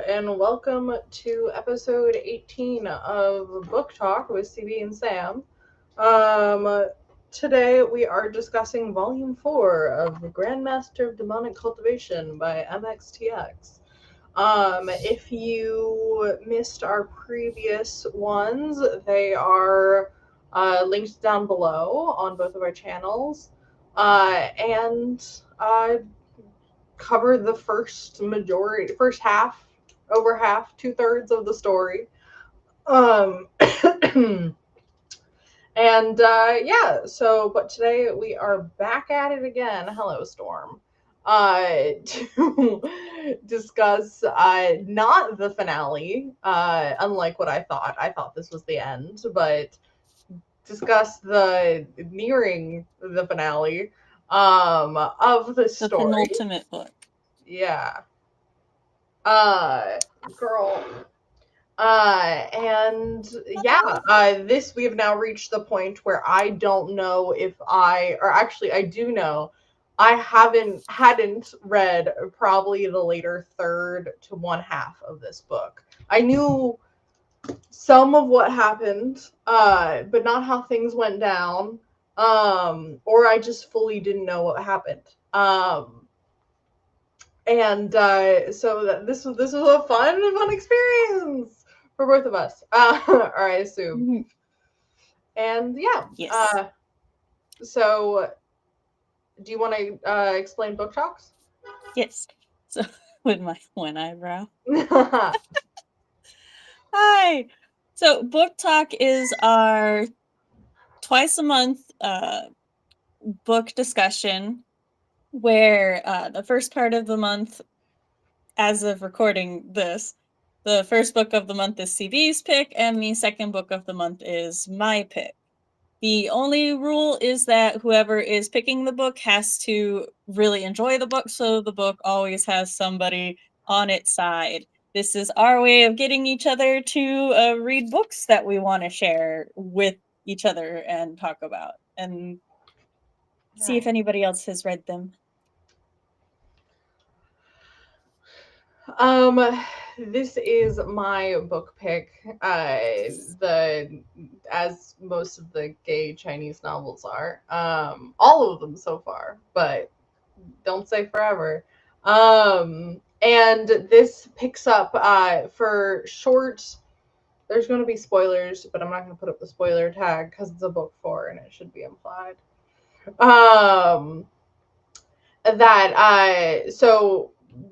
and welcome to episode 18 of Book Talk with CB and Sam. Today we are discussing Volume 4 of Grandmaster of Demonic Cultivation by MXTX. If you missed our previous ones, they are linked down below on both of our channels. And cover the first half, over half, 2/3 of the story. But today we are back at it again. Hello, Storm. To discuss not the finale, unlike what I thought. I thought this was the end, but discuss the nearing the finale of the story. The penultimate book. Yeah. Girl. This we have now reached the point where I don't know if I do know, I hadn't read probably the later third to one half of this book. I knew some of what happened, but not how things went down, or I just fully didn't know what happened. So this was a fun experience for both of us, or I assume. Mm-hmm. And yeah, yes. So, do you want to explain Book Talks? Yes. So with my one eyebrow. Hi. So Book Talk is our twice a month book discussion, where the first part of the month, as of recording this, the first book of the month is CB's pick, and the second book of the month is my pick. The only rule is that whoever is picking the book has to really enjoy the book, so the book always has somebody on its side. This is our way of getting each other to read books that we want to share with each other and talk about, and see if anybody else has read them. This is my book pick. As most of the gay Chinese novels are. All of them so far, but don't say forever. And this picks up for short. There's going to be spoilers, but I'm not going to put up the spoiler tag because it's a book 4 and it should be implied. So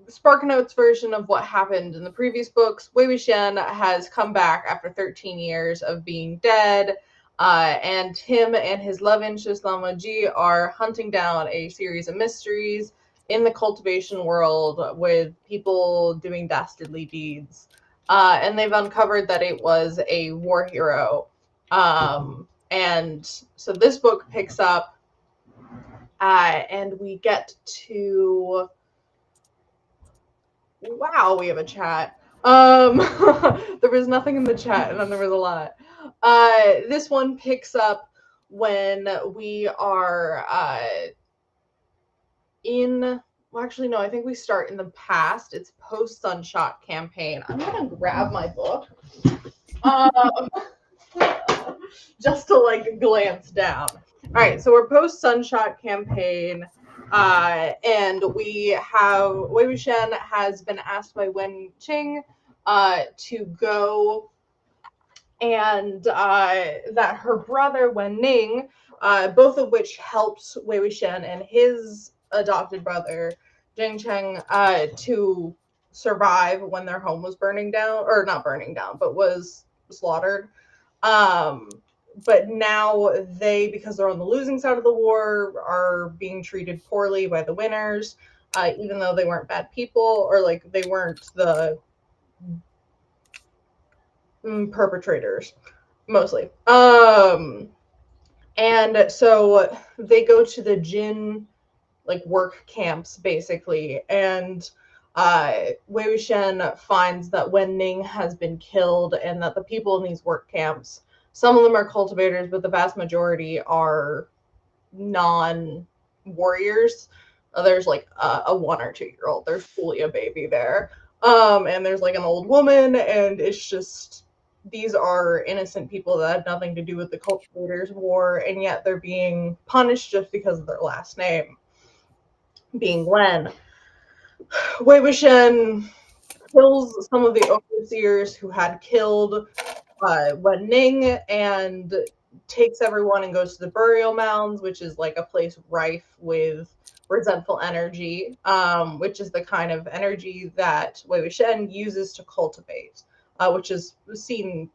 SparkNote's version of what happened in the previous books, Wei Wuxian has come back after 13 years of being dead, and him and his love interest Lan Wangji are hunting down a series of mysteries in the cultivation world with people doing dastardly deeds. And they've uncovered that it was a war hero. And so this book picks up, and we get to... Wow, we have a chat. There was nothing in the chat, and then there was a lot. This one picks up when we are well, actually, no, I think we start in the past. It's post-Sunshot campaign. I'm going to grab my book. Just to, glance down. All right, so we're post-Sunshot campaign. And we have Wei Wuxian has been asked by Wen Qing to go, and that her brother Wen Ning, both of which helped Wei Wuxian and his adopted brother Jing Cheng to survive when their home was burning down, or not burning down, but was slaughtered. But now they, because they're on the losing side of the war, are being treated poorly by the winners, even though they weren't bad people, or they weren't the perpetrators, mostly. And so they go to the Jin, work camps, basically, and Wei Wuxian finds that Wen Ning has been killed, and that the people in these work camps, some of them are cultivators, but the vast majority are non-warriors. There's a 1 or 2 year old. There's fully a baby there. And there's like an old woman, and it's just these are innocent people that had nothing to do with the cultivators' war, and yet they're being punished just because of their last name being Wen. Wei Wuxian kills some of the overseers who had killed Wen Ning and takes everyone and goes to the burial mounds, which is like a place rife with resentful energy, which is the kind of energy that Wei Wuxian uses to cultivate, which is seen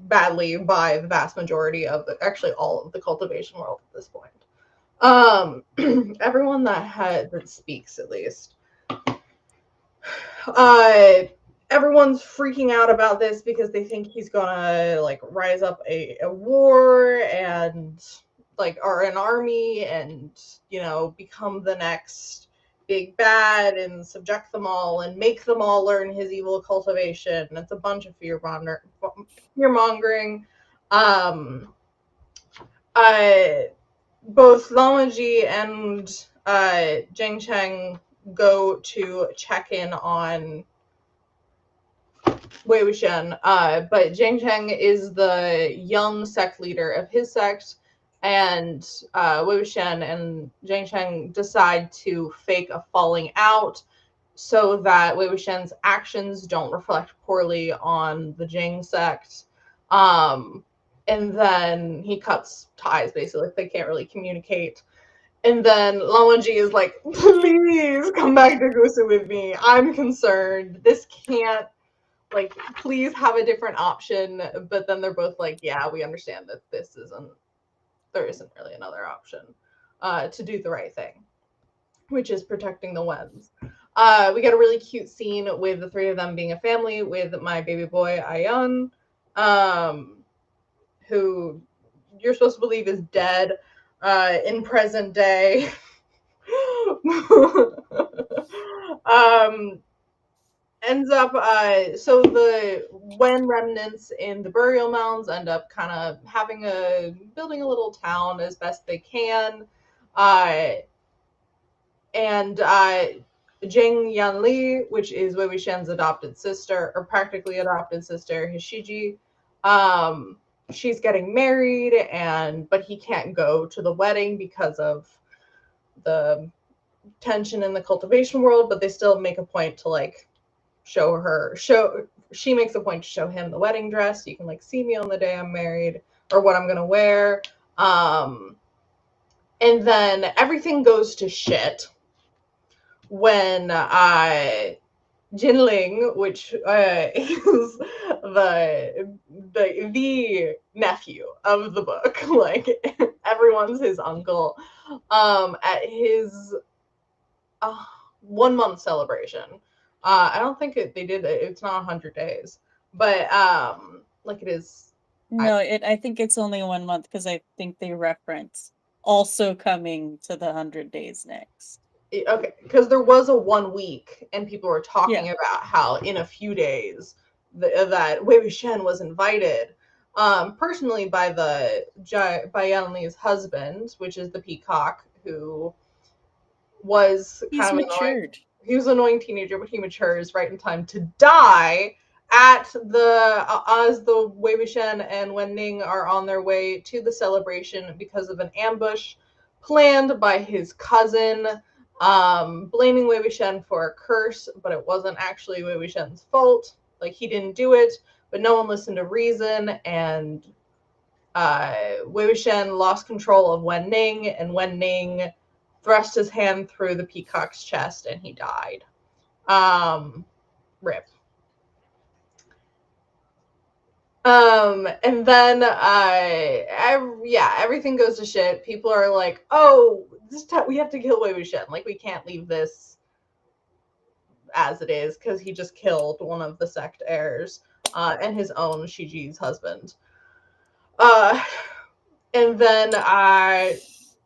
badly by the vast majority of actually all of the cultivation world at this point. Everyone that speaks at least. Everyone's freaking out about this because they think he's gonna like rise up a war and or an army and become the next big bad and subject them all and make them all learn his evil cultivation. It's a bunch of fear mongering. Both Lamaji and Jing Cheng go to check in on Wei Wuxian, but Jing Cheng is the young sect leader of his sect, and Wei Wuxian and Jing Cheng decide to fake a falling out so that Wei Wuxian's actions don't reflect poorly on the Jing sect. And then he cuts ties, basically. They can't really communicate. And then Lawanji is like, please come back to Gusu with me. I'm concerned. This can't, please have a different option. But then they're both like, yeah, we understand that there isn't really another option to do the right thing, which is protecting the Wens. We get a really cute scene with the three of them being a family with my baby boy, Ayun, who you're supposed to believe is dead in present day. Ends up so the Wen remnants in the burial mounds end up kind of building a little town as best they can, and Jing Yanli, which is Wei Wuxian's adopted sister, or practically adopted sister, his Shiji, she's getting married, but he can't go to the wedding because of the tension in the cultivation world, but they still make a point to she makes a point to show him the wedding dress. You can see me on the day I'm married, or what I'm gonna wear. And then everything goes to shit when Jinling, which is the nephew of the book, everyone's his uncle, at his 1 month celebration. I don't think they did it. It's not 100 days, but it is. No, I think it's only 1 month because I think they reference also coming to the 100 days next. Okay, because there was a 1 week, and people were talking about how in a few days that Wei Wuxian was invited, personally by Yan Li's husband, which is the peacock, who was He's matured. Annoying. He was an annoying teenager, but he matures right in time to die as the Wei Wuxian and Wen Ning are on their way to the celebration because of an ambush planned by his cousin, blaming Wei Wuxian for a curse, but it wasn't actually Wei Wuxian's fault. He didn't do it, but no one listened to reason, and Wei Wuxian lost control of Wen Ning, and Wen Ning thrust his hand through the peacock's chest, and he died. Rip. And then, everything goes to shit. People are like, oh, we have to kill Wei Wuxian. We can't leave this as it is, because he just killed one of the sect heirs, and his own Shiji's husband. And then,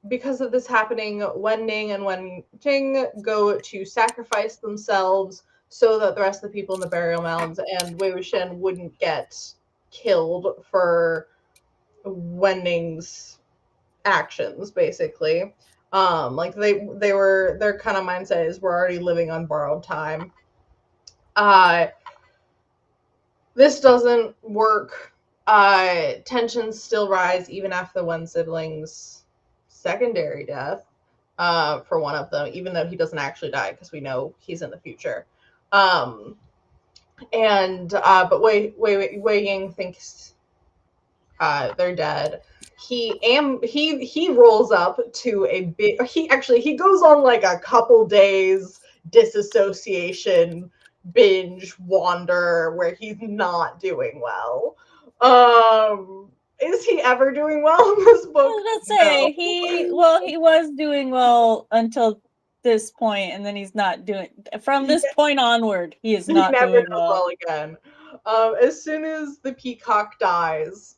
because of this happening, Wen Ning and Wen Jing go to sacrifice themselves so that the rest of the people in the burial mounds and Wei Wuxian wouldn't get killed for Wen Ning's actions, basically. Their kind of mindset is we're already living on borrowed time. This doesn't work. Tensions still rise even after the one sibling's secondary death. For one of them, even though he doesn't actually die, because we know he's in the future. But Wei Ying thinks they're dead. He rolls up to a big. He goes on like a couple days disassociation binge wander where he's not doing well. Is he ever doing well in this book? Let's say he was doing well until this point, and then he's not doing. From this point onward, he is not doing well again. As soon as the peacock dies,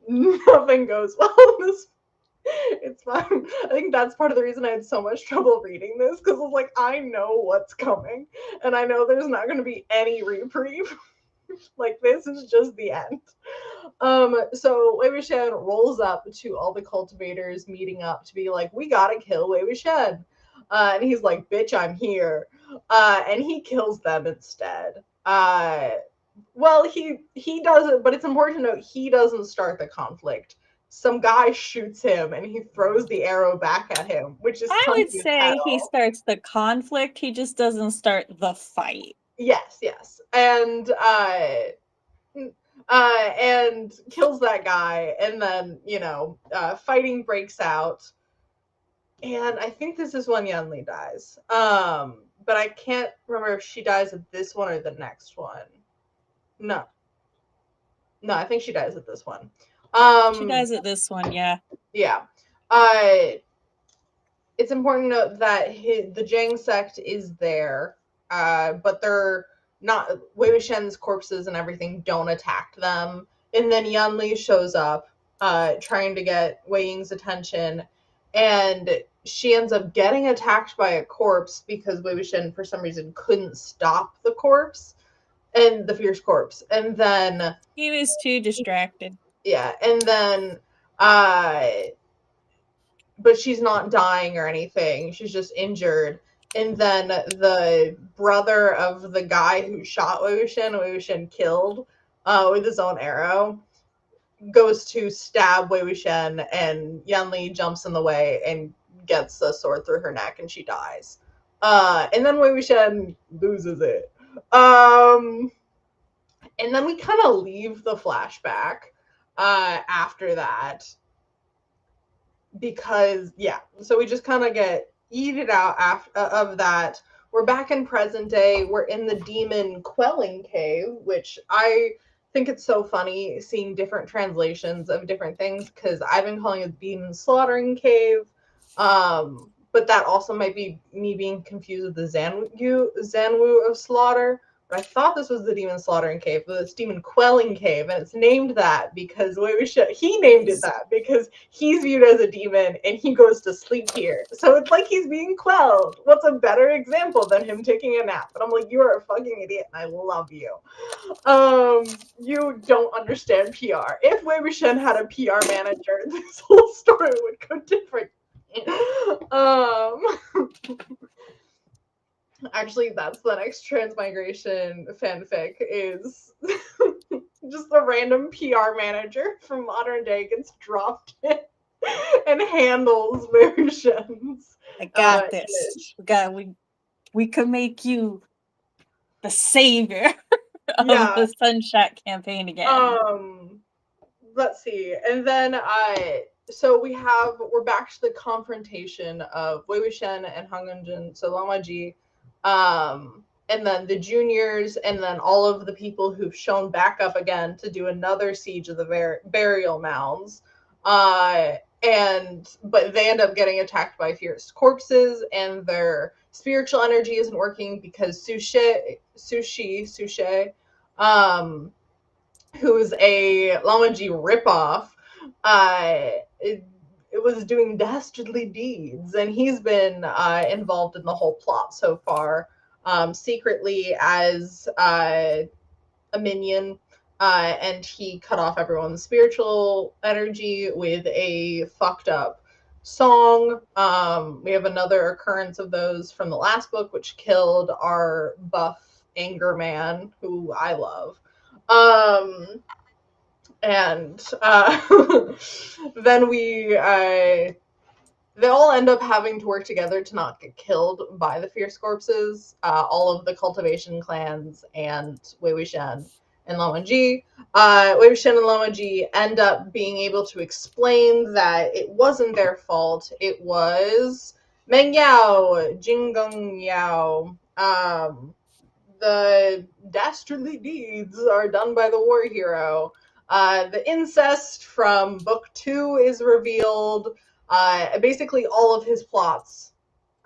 nothing goes well in this. It's fine. I think that's part of the reason I had so much trouble reading this, because I was like, I know what's coming, and I know there's not going to be any reprieve. Like, this is just the end. So Wei Wuxian rolls up to all the cultivators meeting up to be like, we gotta kill Wei Wuxian. And he's like, bitch, I'm here. And he kills them instead. Well, he doesn't, but it's important to note he doesn't start the conflict. Some guy shoots him and he throws the arrow back at him, which is I would say he starts the conflict. He just doesn't start the fight. Yes. And kills that guy, and then fighting breaks out, and I think this is when Yanli dies. But I can't remember if she dies at this one or the next one. No, I think she dies at this one. She dies at this one, yeah. It's important to note that the Zhang sect is there, but they're not. Wei Wuxian's corpses and everything don't attack them. And then Yanli shows up, trying to get Wei Ying's attention, and she ends up getting attacked by a corpse because Wei Wuxian, for some reason, couldn't stop the corpse and the fierce corpse. And then he was too distracted. Yeah, and then but she's not dying or anything. She's just injured. And then the brother of the guy who shot Wei Wuxian killed with his own arrow, goes to stab Wei Wuxian, and Yanli jumps in the way and gets a sword through her neck, and she dies. And then Wei Wuxian loses it. And then we kind of leave the flashback after that. Because, so we just kind of get yeeted out of that. We're back in present day. We're in the demon quelling cave, which I think it's so funny seeing different translations of different things, because I've been calling it demon slaughtering cave. But that also might be me being confused with the Zanwu of slaughter. But I thought this was the demon slaughtering cave, but it's demon quelling cave, and it's named that because he named it that because he's viewed as a demon and he goes to sleep here. So it's like he's being quelled. What's a better example than him taking a nap? And I'm like, you are a fucking idiot, and I love you. You don't understand PR. If Wei Wuxian had a PR manager, this whole story would go different. Actually, that's the next transmigration fanfic, is just a random PR manager from modern day gets dropped in and handles Wei Wuxian's. I got this. We could make you the savior of the Sunshot campaign again. Let's see. And then so we're back to the confrontation of Wei Wuxian and Han Genjin, so Lama Ji, and then the juniors, and then all of the people who've shown back up again to do another siege of the burial mounds. But they end up getting attacked by fierce corpses, and their spiritual energy isn't working because Sushi, who's a Lama Ji ripoff, it was doing dastardly deeds, and he's been involved in the whole plot so far, secretly as a minion, and he cut off everyone's spiritual energy with a fucked up song. We have another occurrence of those from the last book, which killed our buff anger man who I love. And then they all end up having to work together to not get killed by the fierce corpses. All of the cultivation clans and Wei Wuxian and Lan Wangji. Wei Wuxian and Lan Wangji end up being able to explain that it wasn't their fault. It was Meng Yao, Jinggong Yao. The dastardly deeds are done by the war hero. The incest from book 2 is revealed. Basically, all of his plots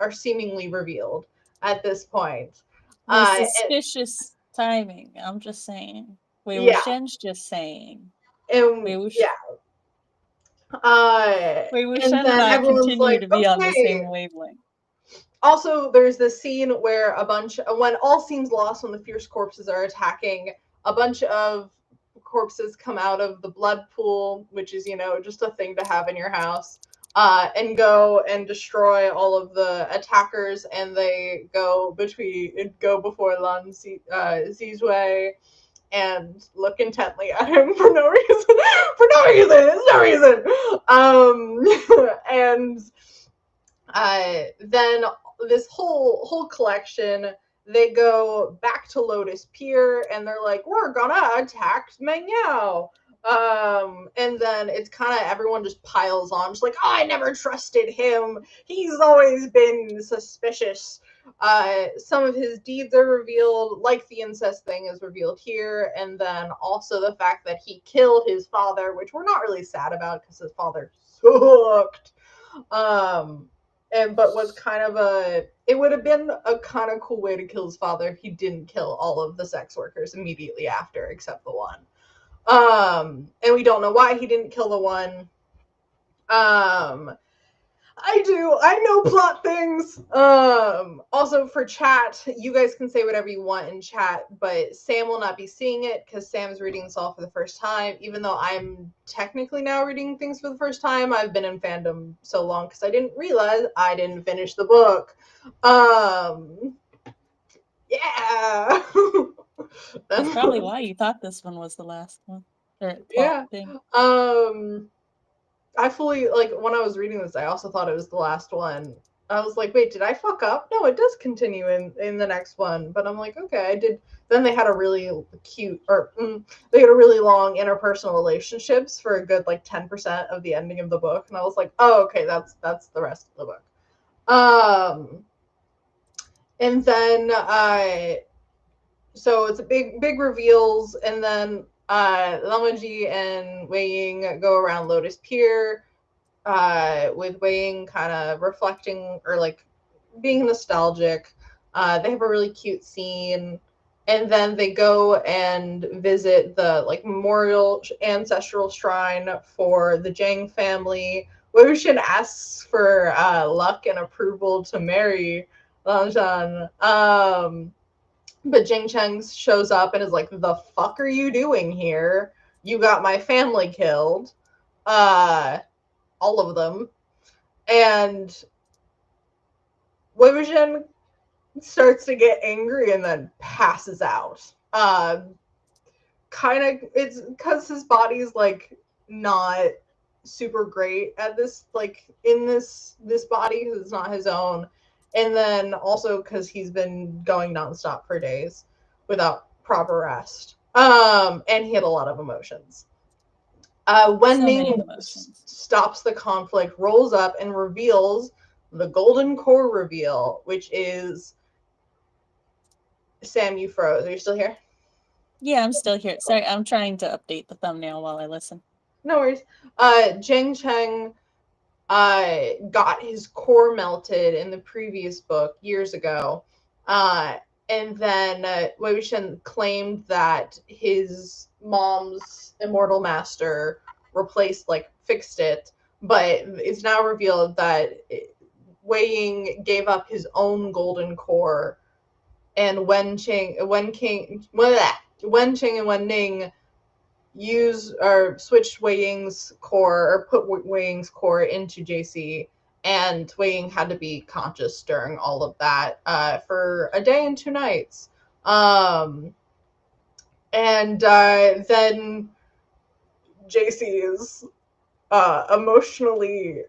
are seemingly revealed at this point. Suspicious timing. I'm just saying. Wei Yeah. Wuxian's just saying. And, Wei Wuxian, yeah. Wei And Wuxian then and I everyone's continue like, to be on the okay. same wavelength. Also, there's this scene where when all seems lost when the fierce corpses are attacking, a bunch of corpses come out of the blood pool, which is, just a thing to have in your house, and go and destroy all of the attackers, and they go before Lan Zizhui and look intently at him for no reason. For no reason. It's no reason. And then this whole collection, they go back to Lotus Pier and they're like, we're gonna attack Meng Yao. And then it's kind of everyone just piles on, just like, oh, I never trusted him. He's always been suspicious. Some of his deeds are revealed, like the incest thing is revealed here, and then also the fact that he killed his father, which we're not really sad about because his father sucked. But was kind of it would have been a kind of cool way to kill his father if he didn't kill all of the sex workers immediately after, except the one. And we don't know why he didn't kill the one. I know plot things. Also for chat, you guys can say whatever you want in chat, but Sam will not be seeing it because Sam's reading this all for the first time. Even though I'm technically now reading things for the first time, I've been in fandom so long because I didn't realize I didn't finish the book. Yeah. That's probably why you thought this one was the last one. Yeah. Thing. I fully, when I was reading this, I also thought it was the last one. I was like, wait, did I fuck up? No, it does continue in the next one. But I'm like, okay, I did. Then they had a really they had a really long interpersonal relationships for a good, 10% of the ending of the book. And I was like, oh, okay, that's the rest of the book. And then, so it's a big reveals, and then Lan Wangji and Wei Ying go around Lotus Pier, with Wei Ying kind of reflecting or being nostalgic. They have a really cute scene, and then they go and visit the memorial ancestral shrine for the Zhang family. Wei Wuxian asks for luck and approval to marry Lan Zhan. But Jing Cheng shows up and is like, the fuck are you doing here? You got my family killed. All of them. And Wei Wuxian starts to get angry and then passes out. It's because his body's not super great at this, in this body, because it's not his own. And then also because he's been going nonstop for days without proper rest. And he had a lot of emotions. Wen Ning stops the conflict, rolls up, and reveals the Golden Core reveal, which is... Sam, you froze. Are you still here? Yeah, I'm still here. Sorry, I'm trying to update the thumbnail while I listen. No worries. Jing Cheng got his core melted in the previous book years ago. And then Wei Wuxian claimed that his mom's immortal master fixed it, but it's now revealed that Wei Ying gave up his own golden core, and Wen Qing and Wen Ning switched Wei Ying's core, or put Wei Ying's core into JC, and Wei Ying had to be conscious during all of that for a day and 2 nights. And then JC is emotionally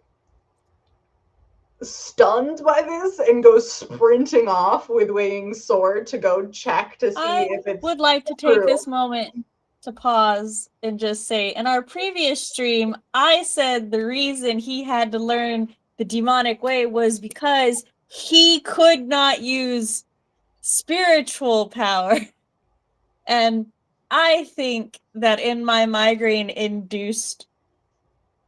stunned by this and goes sprinting off with Wei Ying's sword to go check to see if it's would like to take this moment to pause and just say, in our previous stream, I said the reason he had to learn the demonic way was because he could not use spiritual power. And I think that in my migraine-induced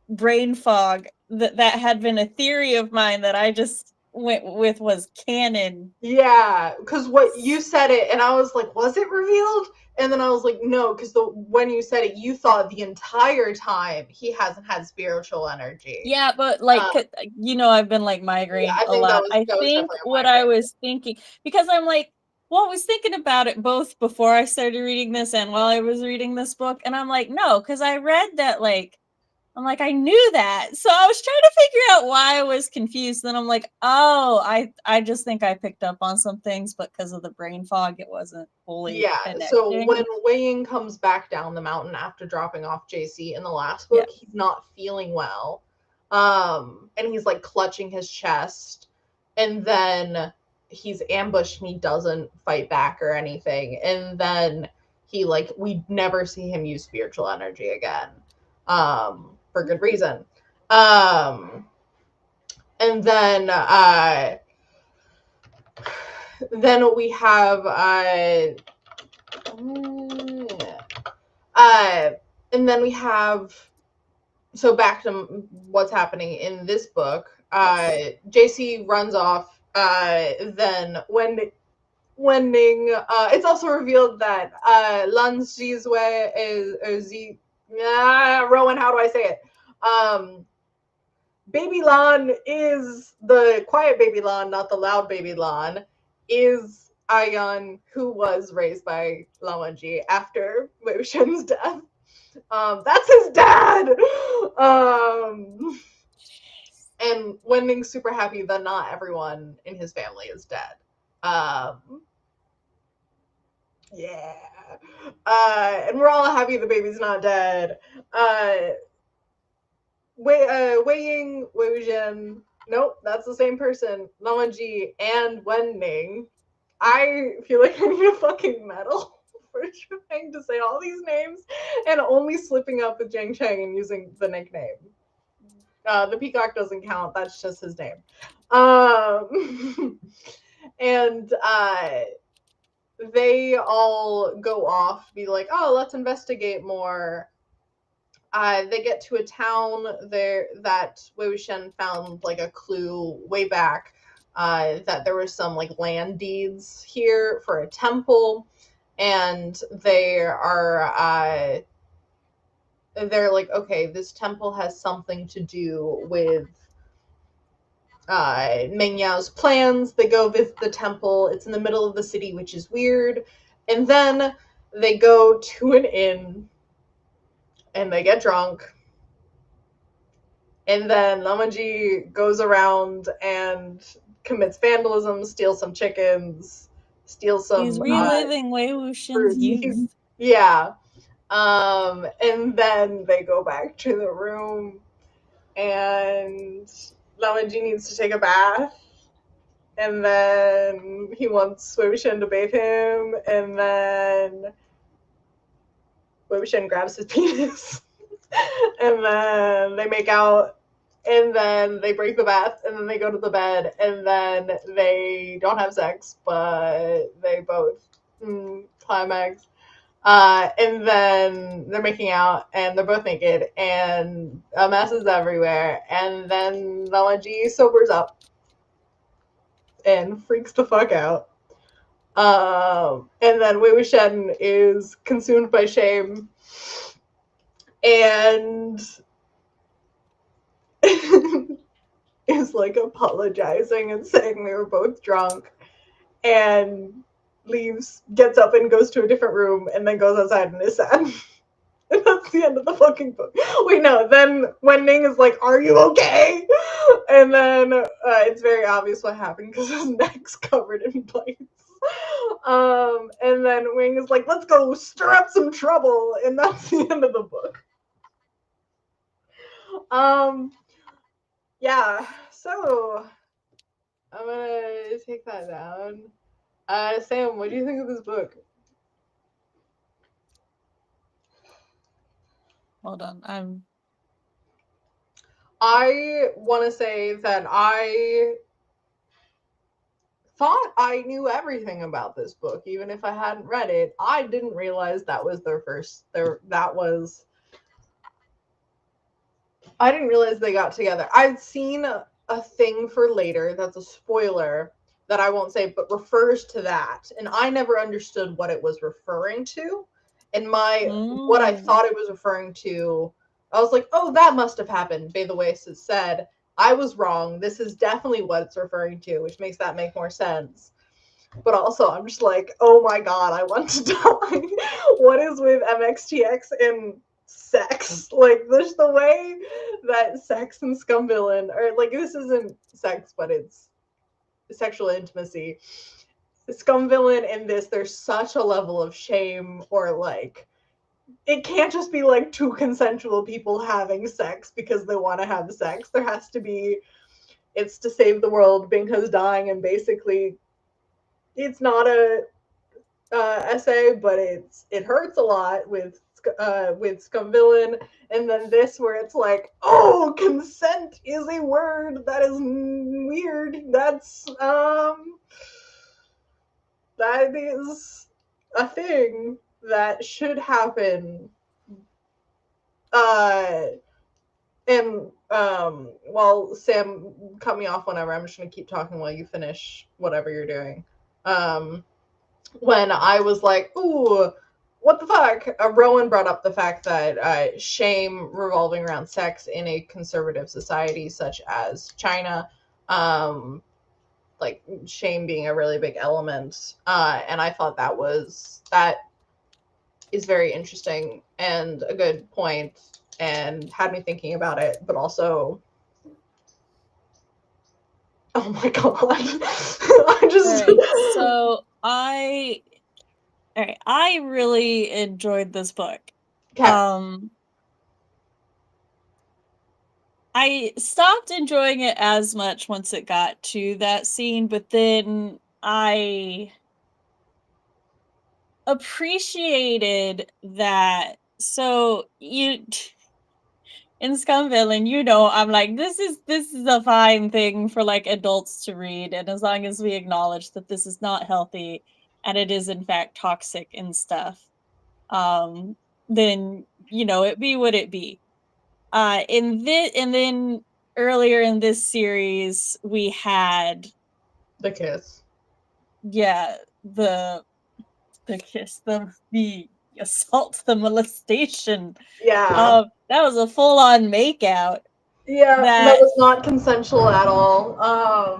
brain fog, that had been a theory of mine that I just went with was canon. Yeah, because what you said it, and I was like, was it revealed? And then I was like, no, because when you said it, you thought the entire time he hasn't had spiritual energy. Yeah, but like, I've been like migraine a lot. I think what I was thinking, because I'm like, well, I was thinking about it both before I started reading this and while I was reading this book, and I'm like, no, because I read that, like, I'm like, I knew that. So I was trying to figure out why I was confused. Then I'm like, oh, I just think I picked up on some things, but because of the brain fog, it wasn't fully connecting. So when Wei Ying comes back down the mountain after dropping off JC in the last book, he's not feeling well. And he's like clutching his chest. And then he's ambushed and he doesn't fight back or anything. And then we never see him use spiritual energy again. For good reason. And then we have and then we have, so back to what's happening in this book. JC runs off. Then Wenning, it's also revealed that Lan Zizue is Rowan, how do I say it? Baby Lan is the quiet baby Lan, not the loud baby Lan, is Ayan, who was raised by Lan Wangji after Mo Xiang's death. That's his dad! And Wenning's super happy that not everyone in his family is dead. Yeah. And we're all happy the baby's not dead. Wei Ying, Wei Wuxian, nope, that's the same person. Lan Wangji and Wenning. I feel like I need a fucking medal for trying to say all these names and only slipping up with Jiang Cheng and using the nickname. The peacock doesn't count, that's just his name. And they all go off, be like, oh, let's investigate more. They get to a town there that Wei Wuxian found like a clue way back that there were some like land deeds here for a temple, and they're like, okay, this temple has something to do with Meng Yao's plans. They go visit the temple. It's in the middle of the city, which is weird. And then they go to an inn and they get drunk. And then Lan Wangji goes around and commits vandalism, steals some chickens, steals some... He's reliving Wei Wuxian's youth. Yeah. And then they go back to the room and Lan Wangji needs to take a bath. And then he wants Wei Wuxian to bathe him, and then Wei Wuxian grabs his penis. And then they make out, and then they break the bath, and then they go to the bed, and then they don't have sex, but they both climax. And then they're making out, and they're both naked, and a mess is everywhere, and then Lan Wangji sobers up and freaks the fuck out. And then Wei Wuxian is consumed by shame and is like apologizing and saying they were both drunk, and leaves, gets up and goes to a different room, and then goes outside and is sad. And that's the end of the fucking book. Wait, no, then Wenning is like, are you okay? And then it's very obvious what happened because his neck's covered in bites. And then Wing is like, let's go stir up some trouble, and that's the end of the book. Yeah, so I'm gonna take that down. Sam, what do you think of this book? Hold on, I want to say that I thought I knew everything about this book, even if I hadn't read it. I didn't realize that was I didn't realize they got together. I'd seen a thing for later that's a spoiler that I won't say, but refers to that. And I never understood what it was referring to. And what I thought it was referring to, I was like, oh, that must have happened. By the way, it said, I was wrong. This is definitely what it's referring to, which makes that make more sense. But also, I'm just like, oh my god, I want to die. What is with MXTX and sex? Like, there's the way that sex and Scum Villain, or like, this isn't sex, but it's sexual intimacy. Scum Villain in this, there's such a level of shame, or like, it can't just be like two consensual people having sex because they want to have sex. There has to be, it's to save the world, Binka's dying, and basically it's not a essay, but it hurts a lot with Scum Villain, and then this where it's like, oh, consent is a word that is weird. That is a thing that should happen. And while Sam, cut me off whenever. I'm just gonna keep talking while you finish whatever you're doing. When I was like, ooh, what the fuck? Rowan brought up the fact that shame revolving around sex in a conservative society such as China, like shame being a really big element. And I thought that is very interesting and a good point, and had me thinking about it, but also, oh my god. I just... Right, so I really enjoyed this book. Okay. I stopped enjoying it as much once it got to that scene, but then I appreciated that. So you in Scum Villain, I'm like, this is a fine thing for like adults to read, and as long as we acknowledge that this is not healthy and it is in fact toxic and stuff, then it be what it be. And then earlier in this series we had The kiss. Yeah, the kiss, the assault, the molestation. Yeah. That was a full-on makeout. Yeah, that That was not consensual at all.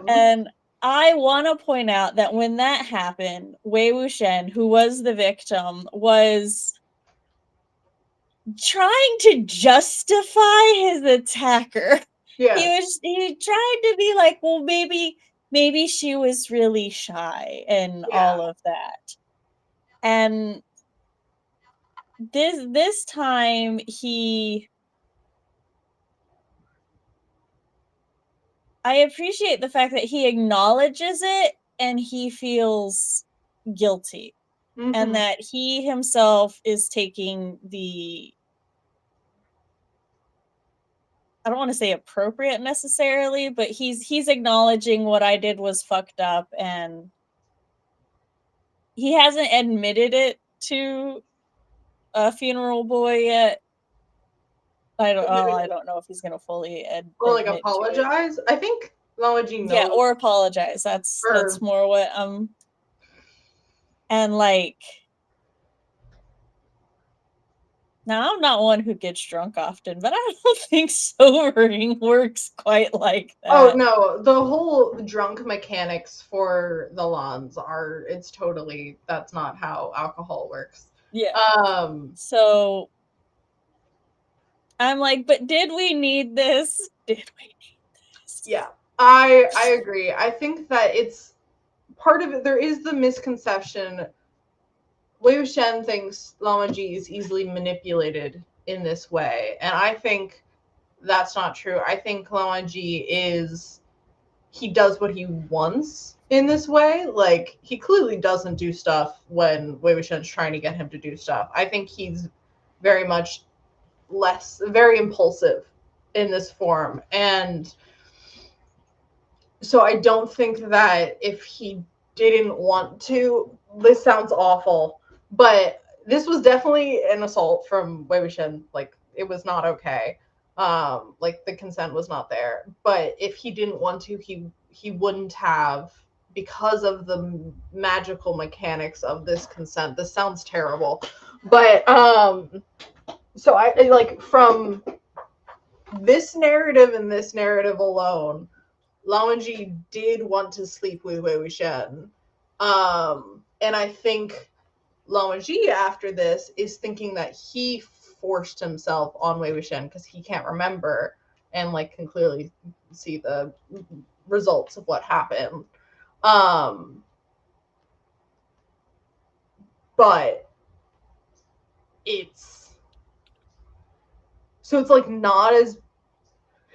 And I want to point out that when that happened, Wei Wuxian, who was the victim, was trying to justify his attacker. Yes. He tried to be like, well, maybe she was really shy and Yeah. all of that. And this time I appreciate the fact that he acknowledges it and he feels guilty. Mm-hmm. And that he himself is taking the, I don't want to say appropriate necessarily, but he's acknowledging what I did was fucked up, and he hasn't admitted it to a funeral boy yet. I don't know if he's gonna fully Or like admit to it. apologize. I think acknowledging Yeah, knows. or apologize. That's more what and like, now, I'm not one who gets drunk often, but I don't think sobering works quite like that. Oh no, the whole drunk mechanics for the Lons that's not how alcohol works. Yeah. So I'm like, but did we need this? Did we need this? Yeah. I agree. I think that it's part of it, there is the misconception. Wei Wuxian thinks Lan Wangji is easily manipulated in this way, and I think that's not true. I think Lan Wangji he does what he wants in this way. Like, he clearly doesn't do stuff when Wei Wuxian's trying to get him to do stuff. I think he's very much very impulsive in this form. And so I don't think that if he didn't want to, this sounds awful, but this was definitely an assault from Wei Wuxian. Like, it was not okay. Like, the consent was not there. But if he didn't want to, he wouldn't have, because of the magical mechanics of this consent. This sounds terrible, but so I like, from this narrative and this narrative alone, Lan Wangji did want to sleep with Wei Wuxian. And I think Lan Wangji, after this, is thinking that he forced himself on Wei Wuxian because he can't remember and, like, can clearly see the results of what happened. But it's like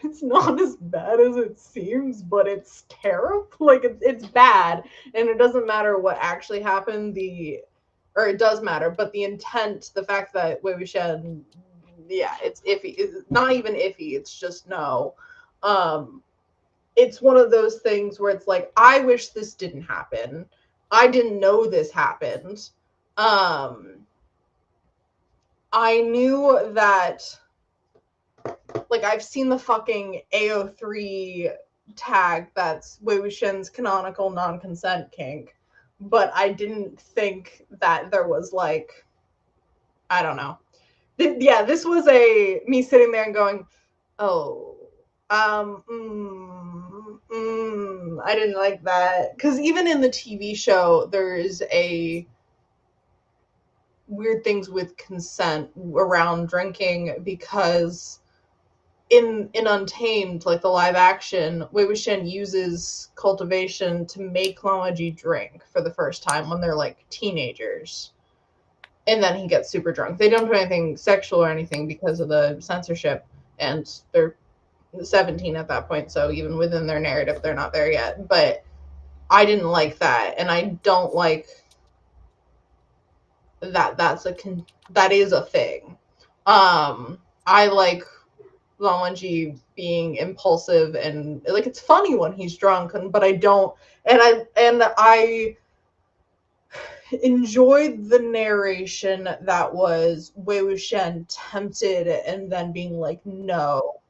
it's not as bad as it seems, but it's terrible. Like, it's bad, and it doesn't matter what actually happened. Or it does matter, but the intent, the fact that Wei Wuxian, yeah, it's iffy. It's not even iffy. It's just no. It's one of those things where it's like, I wish this didn't happen. I didn't know this happened. I knew that, like, I've seen the fucking AO3 tag that's Wei Wuxian's canonical non-consent kink, but I didn't think that there was, like, I don't know. Yeah, this was me sitting there and going, oh, I didn't like that. Because even in the TV show, there's weird things with consent around drinking, because in Untamed, like the live action, Wei Wuxian uses cultivation to make Lan Wangji drink for the first time when they're, like, teenagers. And then he gets super drunk. They don't do anything sexual or anything because of the censorship, and they're 17 at that point, so even within their narrative, they're not there yet. But I didn't like that, and I don't like that that is a thing. I like Lan Wangji being impulsive, and, like, it's funny when he's drunk, but I don't, and I enjoyed the narration that was Wei Wuxian tempted and then being like, no.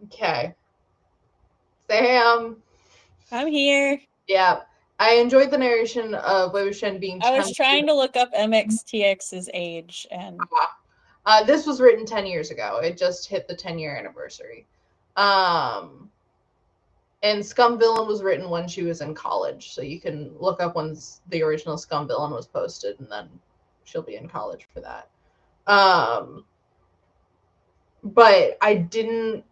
Okay. Sam. I'm here. Yeah. I enjoyed the narration of Wei Wuxian being tempted. I was trying to look up MXTX's age, and this was written 10 years ago. It just hit the 10-year anniversary. And Scum Villain was written when she was in college, so you can look up when the original Scum Villain was posted, and then she'll be in college for that. But I didn't.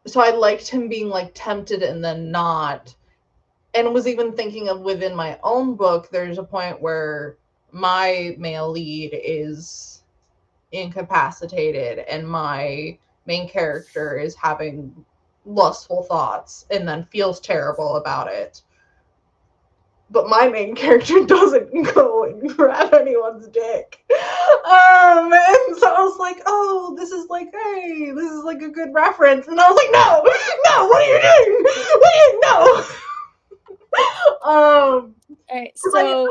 So I liked him being, like, tempted and then not. And was even thinking of, within my own book, there's a point where my male lead is incapacitated and my main character is having lustful thoughts and then feels terrible about it. But my main character doesn't go and grab anyone's dick. And so I was like, oh, this is like, hey, this is like a good reference. And I was like, no, what are you doing? all right, so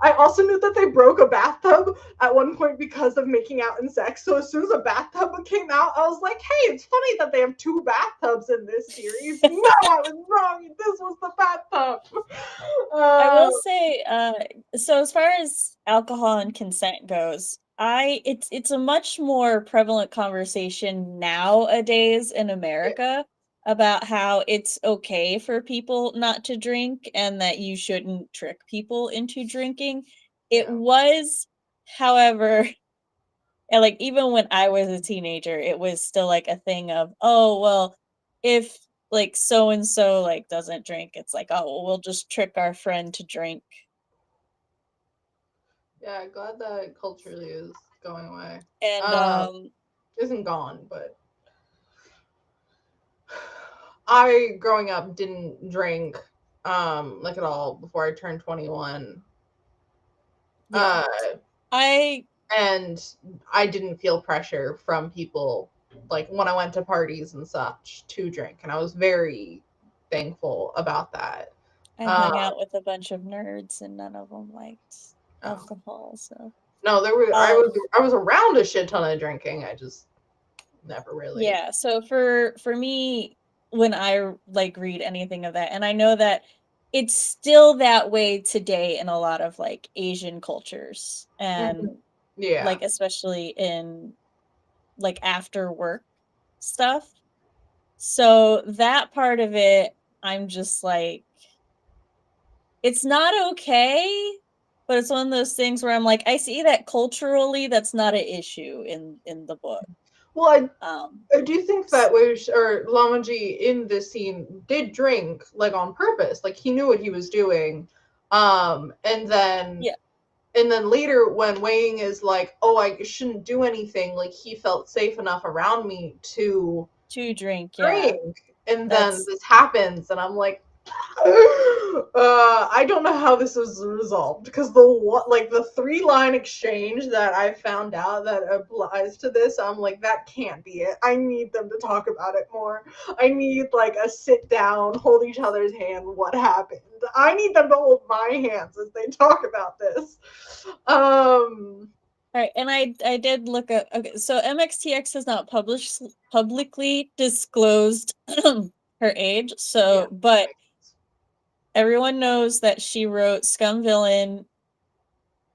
I also knew that they broke a bathtub at one point because of making out and sex. So as soon as a bathtub came out, I was like, hey, it's funny that they have 2 bathtubs in this series. No, I was wrong. This was the bathtub. I will say, so as far as alcohol and consent goes, it's a much more prevalent conversation nowadays in America about how it's okay for people not to drink and that you shouldn't trick people into drinking. It was, however, and, like, even when I was a teenager, it was still, like, a thing of, oh, well, if like so and so like doesn't drink, it's like, oh well, we'll just trick our friend to drink. Yeah, glad that culturally is going away. And Isn't gone, but I growing up didn't drink like at all before I turned 21. yeah, I And I didn't feel pressure from people like when I went to parties and such to drink, and I was very thankful about that. hung out with a bunch of nerds and none of them liked alcohol, so No, there were I was around a shit ton of drinking. I just never really. yeah, so for me, when I like read anything of that, and I know that it's still that way today in a lot of like Asian cultures, and Yeah. like especially in like after work stuff. So that part of it, I'm just like, it's not okay, but it's one of those things where I'm like, I see that culturally that's not an issue in the book. Well, I do think that Lamaji in this scene did drink like on purpose, like he knew what he was doing, and then yeah. And then later, when Wei Ying is like, "Oh, I shouldn't do anything," like he felt safe enough around me to drink, yeah. drink, and then this happens, and I'm like, I don't know how this was resolved because the 3-line exchange that I found out that applies to this, I'm like, that can't be it. I need them to talk about it more. I need like a sit down, hold each other's hand. What happened? I need them to hold my hands as they talk about this. All right, and I did look at, okay, so MXTX has not publicly disclosed her age, so but everyone knows that she wrote Scum Villain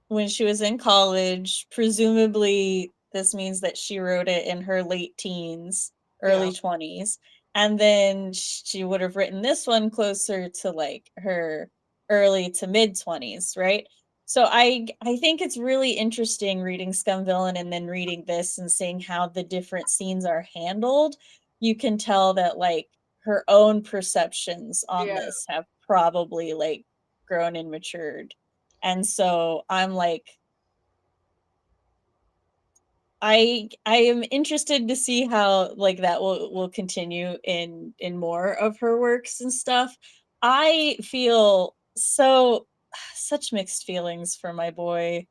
when she was in college. Presumably this means that she wrote it in her late teens, early 20s, and then she would have written this one closer to like her early to mid 20s, right? So I think it's really interesting reading Scum Villain and then reading this and seeing how the different scenes are handled. You can tell that like her own perceptions on this have probably like grown and matured. And so I'm like, I am interested to see how like that will continue in more of her works and stuff. I feel such mixed feelings for my boy.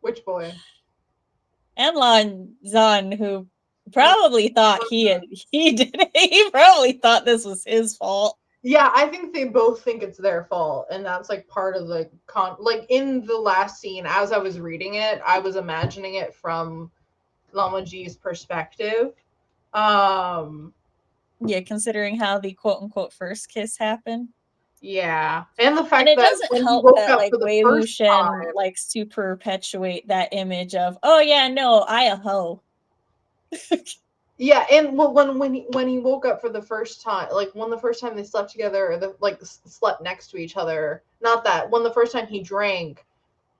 Which boy? Anlan Zan, who probably thought he probably thought this was his fault. Yeah, I think they both think it's their fault, and that's like part of the like in the last scene. As I was reading it, I was imagining it from Lama G's perspective. Yeah, considering how the quote unquote first kiss happened. Yeah, and the fact and it that doesn't when he help woke that up like for the Wei first Wuxian time, likes to perpetuate that image of, oh yeah, no, I a hoe. yeah, and well, when he woke up for the first time, like when the first time they slept together, or slept next to each other. Not that when the first time he drank,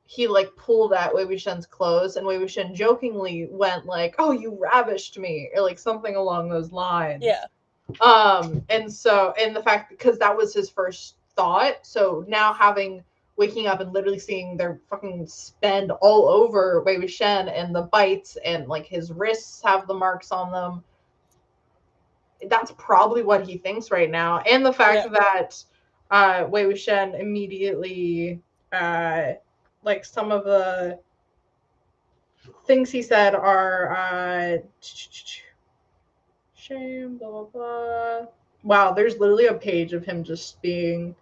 he like pulled at Wei Wuxian's clothes, and Wei Wuxian jokingly went like, "Oh, you ravished me," or like something along those lines. Yeah. And the fact, because that was his first thought, so now waking up and literally seeing their fucking spend all over Wei Wuxian and the bites and like his wrists have the marks on them. That's probably what he thinks right now. And the fact that Wei Wuxian immediately like some of the things he said are shame, blah blah blah. Wow, there's literally a page of him just being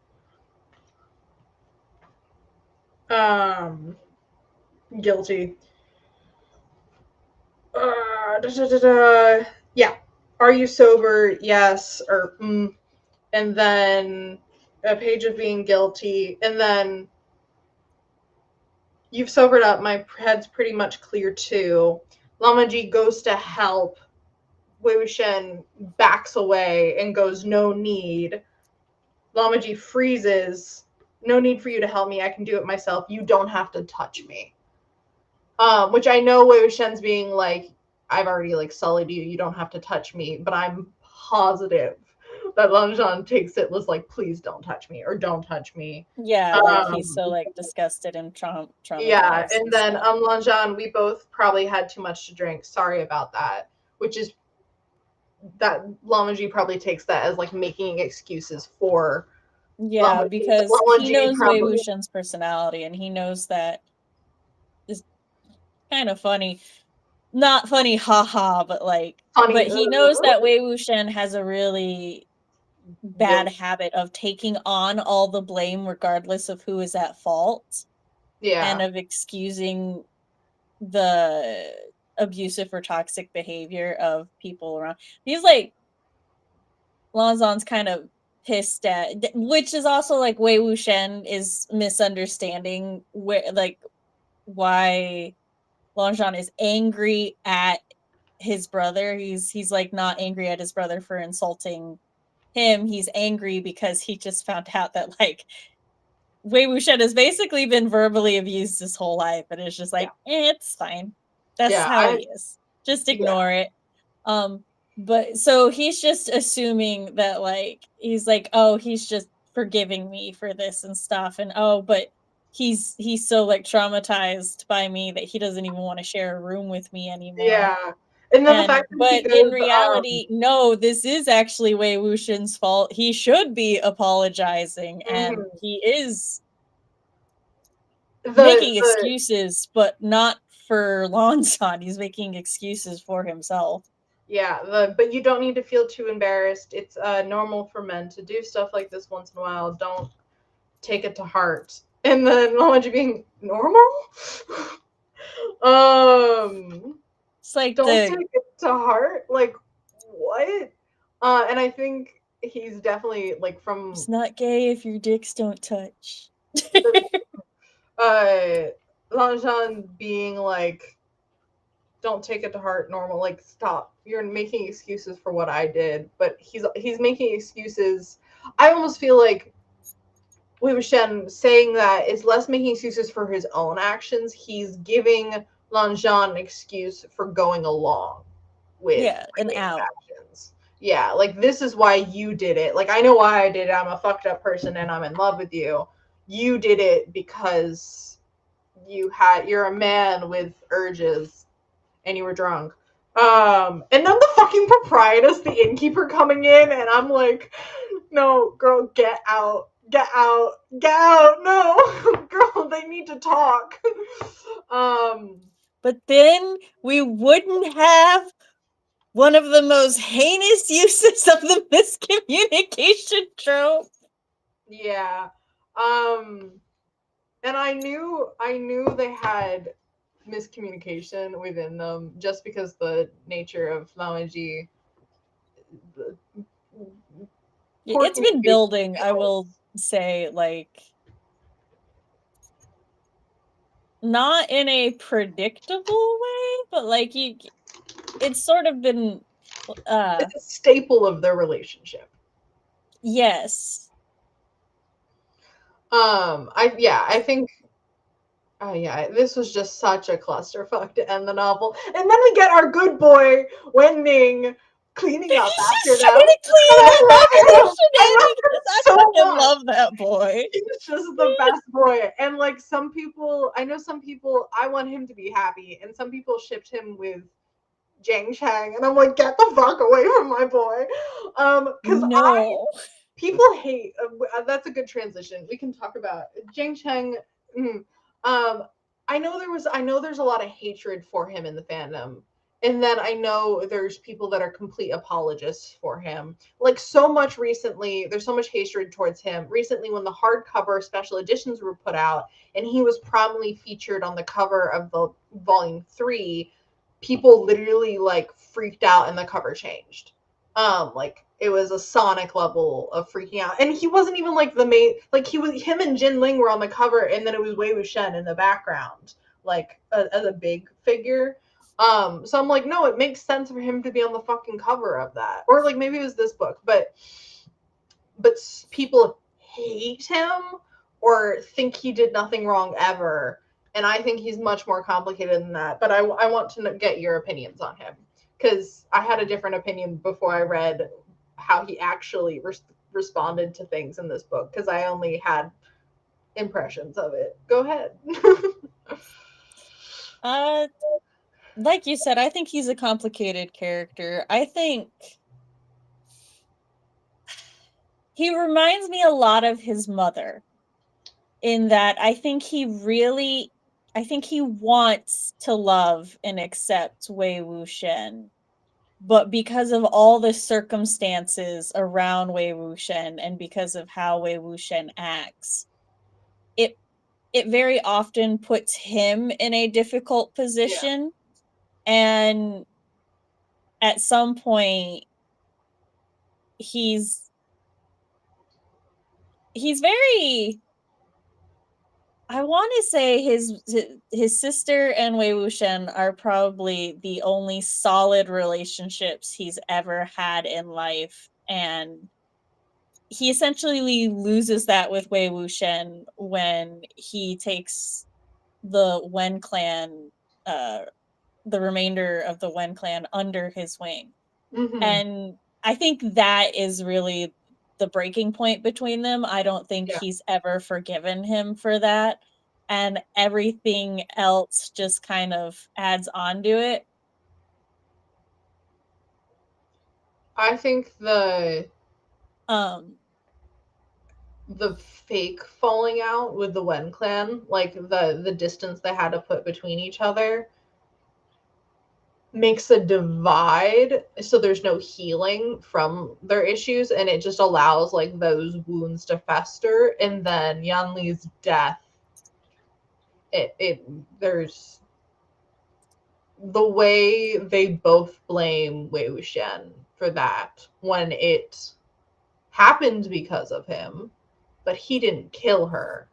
guilty. Yeah. Are you sober? Yes. Or and then a page of being guilty, and then you've sobered up. My head's pretty much clear too. Lama Ji goes to help. Wei Wuxian backs away and goes, "No need." Lama Ji freezes. "No need for you to help me. I can do it myself. You don't have to touch me." Which I know Wei Wuxian's being like, "I've already like sullied you. You don't have to touch me." But I'm positive that Lan Zhan takes it was like, please don't touch me or don't touch me. Yeah, like he's so like disgusted and traumatized. Yeah, and then Lan Zhan, we both probably had too much to drink. Sorry about that. Which is that Lamaji probably takes that as like making excuses for yeah, Lamaji. because he knows Wei probably... Wuxian's personality, and he knows that is kind of funny. Not funny, haha, but like, funny. But he knows that Wei Wuxian has a really bad habit of taking on all the blame regardless of who is at fault. Yeah. And of excusing the abusive or toxic behavior of people around. He's like, Lan Zhan's kind of pissed at, which is also like Wei Wuxian is misunderstanding where, like, why Lan Zhan is angry at his brother. He's like not angry at his brother for insulting him. He's angry because he just found out that like Wei Wuxian has basically been verbally abused his whole life, and it's just like, it's fine. That's how he is. Just ignore it. But so he's just assuming that like he's like, oh, he's just forgiving me for this and stuff, and oh, but he's so like traumatized by me that he doesn't even want to share a room with me anymore. Yeah. And then the fact that but in reality, no, this is actually Wei Wuxian's fault. He should be apologizing, and he is making excuses, but not for Lan Zhan. He's making excuses for himself. Yeah, but you don't need to feel too embarrassed. It's normal for men to do stuff like this once in a while. Don't take it to heart. And then Lamaji being normal? It's like, don't take it to heart? Like, what? And I think he's definitely like from... It's not gay if your dicks don't touch. Lan Zhan being like, don't take it to heart, normal, like, stop. You're making excuses for what I did. But he's making excuses. I almost feel like Wei Wuxian saying that is less making excuses for his own actions. He's giving Lan Zhan an excuse for going along with an out. actions. Yeah, like, this is why you did it. Like, I know why I did it. I'm a fucked up person and I'm in love with you. You did it because you're a man with urges and you were drunk. And then the fucking proprietress, the innkeeper, coming in, and I'm like, no, girl, get out. Get out. Get out. No. Girl, they need to talk. But then we wouldn't have one of the most heinous uses of the miscommunication trope. Yeah. And I knew they had miscommunication within them just because the nature of Lamaji. It's been building, I will say, like, not in a predictable way, but like it's sort of been it's a staple of their relationship. Yes. I think this was just such a clusterfuck to end the novel. And then we get our good boy, Wen Ning, cleaning up after them. I love that boy. He's just the best boy. And like I know some people, I want him to be happy, and some people shipped him with Jiang Chang, and I'm like, get the fuck away from my boy. Because people hate. That's a good transition. We can talk about Jiang Chang. I know there's a lot of hatred for him in the fandom. And then I know there's people that are complete apologists for him. Like, so much recently, there's so much hatred towards him. Recently, when the hardcover special editions were put out, and he was prominently featured on the cover of the volume 3, people literally like freaked out and the cover changed. Like, it was a sonic level of freaking out. And he wasn't even like the main, like, him and Jin Ling were on the cover, and then it was Wei Wuxian in the background, like, as a big figure. So I'm like, no, it makes sense for him to be on the fucking cover of that. Or like maybe it was this book, but people hate him or think he did nothing wrong ever. And I think he's much more complicated than that. But I want to get your opinions on him, because I had a different opinion before I read how he actually responded to things in this book, because I only had impressions of it. Go ahead. Like you said, I think he's a complicated character. I think he reminds me a lot of his mother, in that I think he wants to love and accept Wei Wuxian, but because of all the circumstances around Wei Wuxian and because of how Wei Wuxian acts, it very often puts him in a difficult position. Yeah. And at some point he's very, I want to say his sister and Wei Wuxian are probably the only solid relationships he's ever had in life, and he essentially loses that with Wei Wuxian when he takes the Wen clan, the remainder of the Wen clan under his wing. Mm-hmm. And I think that is really the breaking point between them. I don't think he's ever forgiven him for that. And everything else just kind of adds on to it. I think the fake falling out with the Wen clan, like the distance they had to put between each other, makes a divide, so there's no healing from their issues, and it just allows like those wounds to fester. And then Yanli's death, there's the way they both blame Wei Wuxian for that, when it happened because of him, but he didn't kill her.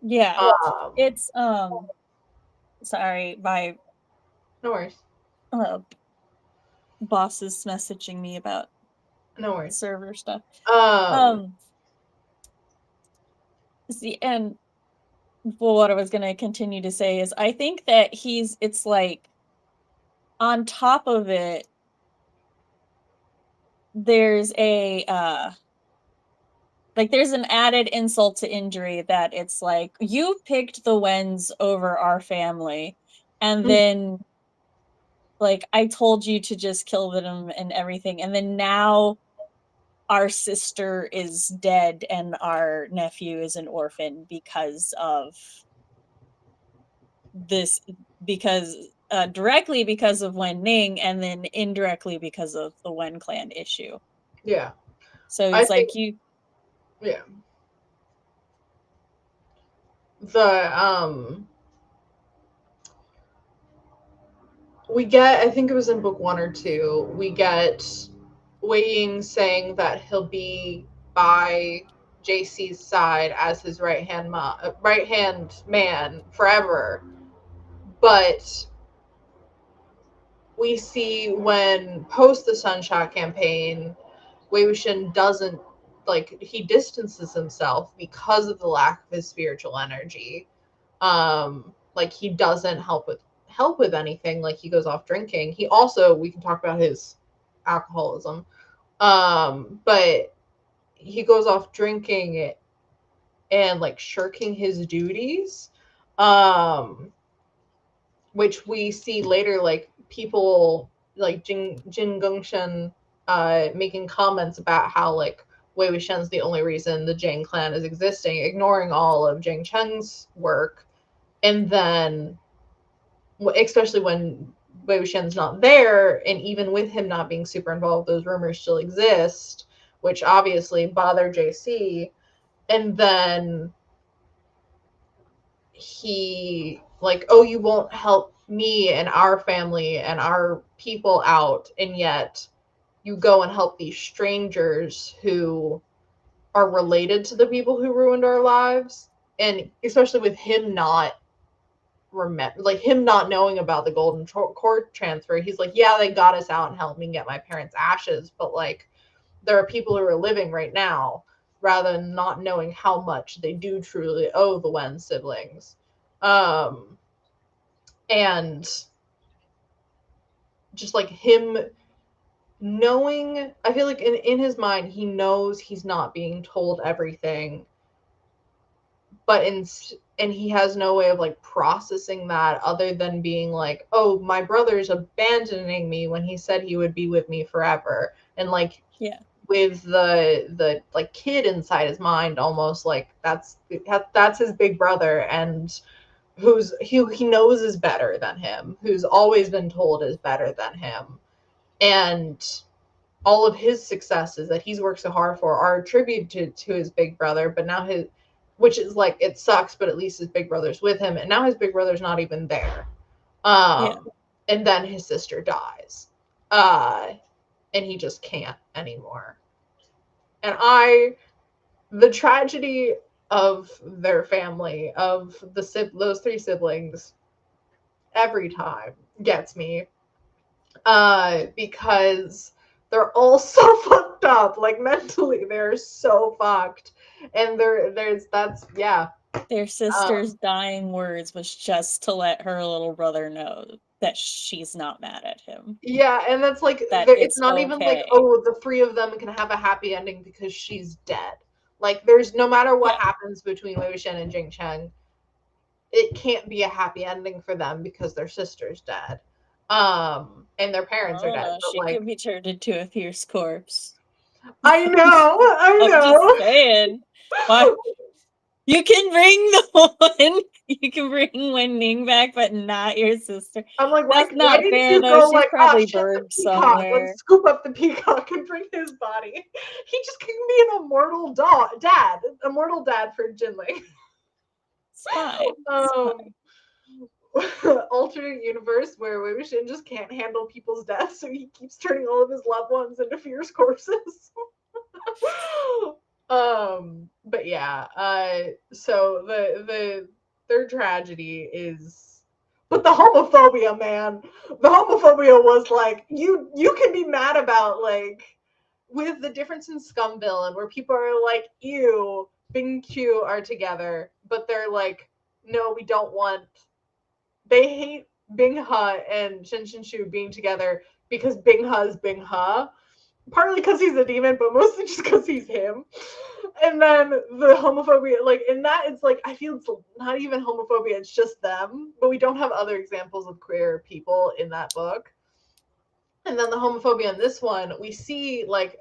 Yeah, it's sorry, my no worries. Boss is messaging me about no worries server stuff. See, and well, what I was going to continue to say is I think that it's like, on top of it, there's a there's an added insult to injury, that it's like, you picked the Wens over our family, and then like I told you to just kill them and everything, and then now our sister is dead and our nephew is an orphan because of this, because directly because of Wen Ning, and then indirectly because of the Wen clan issue. Yeah. So it's like yeah. The we get, I think it was in book 1 or 2, we get Wei Ying saying that he'll be by JC's side as his right hand man forever. But we see when post the Sunshot campaign, Wei Wuxian doesn't, like, he distances himself because of the lack of his spiritual energy. Like, he doesn't help with anything. Like, he goes off drinking. He also, we can talk about his alcoholism, but he goes off drinking and like shirking his duties, which we see later, like people like Jin Gongshen making comments about how like Wei Wuxian's the only reason the Jiang clan is existing, ignoring all of Jiang Cheng's work. And then, especially when Wei Wuxian's not there, and even with him not being super involved, those rumors still exist, which obviously bother JC. And then he, like, oh, you won't help me and our family and our people out, and yet you go and help these strangers who are related to the people who ruined our lives. And especially with him not him not knowing about the golden cord transfer, he's like, yeah, they got us out and helped me get my parents' ashes, but like, there are people who are living right now, rather than not knowing how much they do truly owe the Wen siblings. And just like him I feel like in his mind, he knows he's not being told everything, but and he has no way of like processing that other than being like, oh, my brother's abandoning me when he said he would be with me forever. And like, yeah, with the like kid inside his mind, almost like that's his big brother, and who's he knows is better than him, who's always been told is better than him. And all of his successes that he's worked so hard for are attributed to his big brother, but now which is like, it sucks, but at least his big brother's with him, and now his big brother's not even there. yeah. And then his sister dies. Uh and he just can't anymore. And the tragedy of their family, of those three siblings, every time gets me, because they're all so fucked up, like mentally they're so fucked. And that's, yeah. Their sister's dying words was just to let her little brother know that she's not mad at him. Yeah, and that's like, That it's it's not even like, okay. oh, the three of them can have a happy ending because she's dead. Like, there's, no matter what happens between Wei Wuxian and Jing Cheng, it can't be a happy ending for them because their sister's dead. And their parents are Oh dead. no, But she like, could be turned into a fierce corpse. I know, I'm just I saying. Why? know. You can bring the one. You can bring Wen Ning back, but not your sister. I'm like, That's why not didn't fair, you though. go She's like, ah, probably shit, the burned peacock. somewhere. Let's scoop up the peacock and bring his body. He just can be an immortal dad for Jinling. It's fine. It's fine. Alternate universe where Wei Wuxian just can't handle people's deaths, so he keeps turning all of his loved ones into fierce corpses. But yeah, so the their tragedy is, but the homophobia, man, the homophobia was like, you can be mad about, like, with the difference in Scumville, where people are like, ew, Bing Q are together, but they're like, no, we don't want, they hate Bing He and Shin Shin Shu being together because Bing He is Bing He, partly because he's a demon, but mostly just because he's him. And then the homophobia, like, in that, it's like, I feel it's not even homophobia, it's just them, but we don't have other examples of queer people in that book. And then the homophobia in this one, we see, like,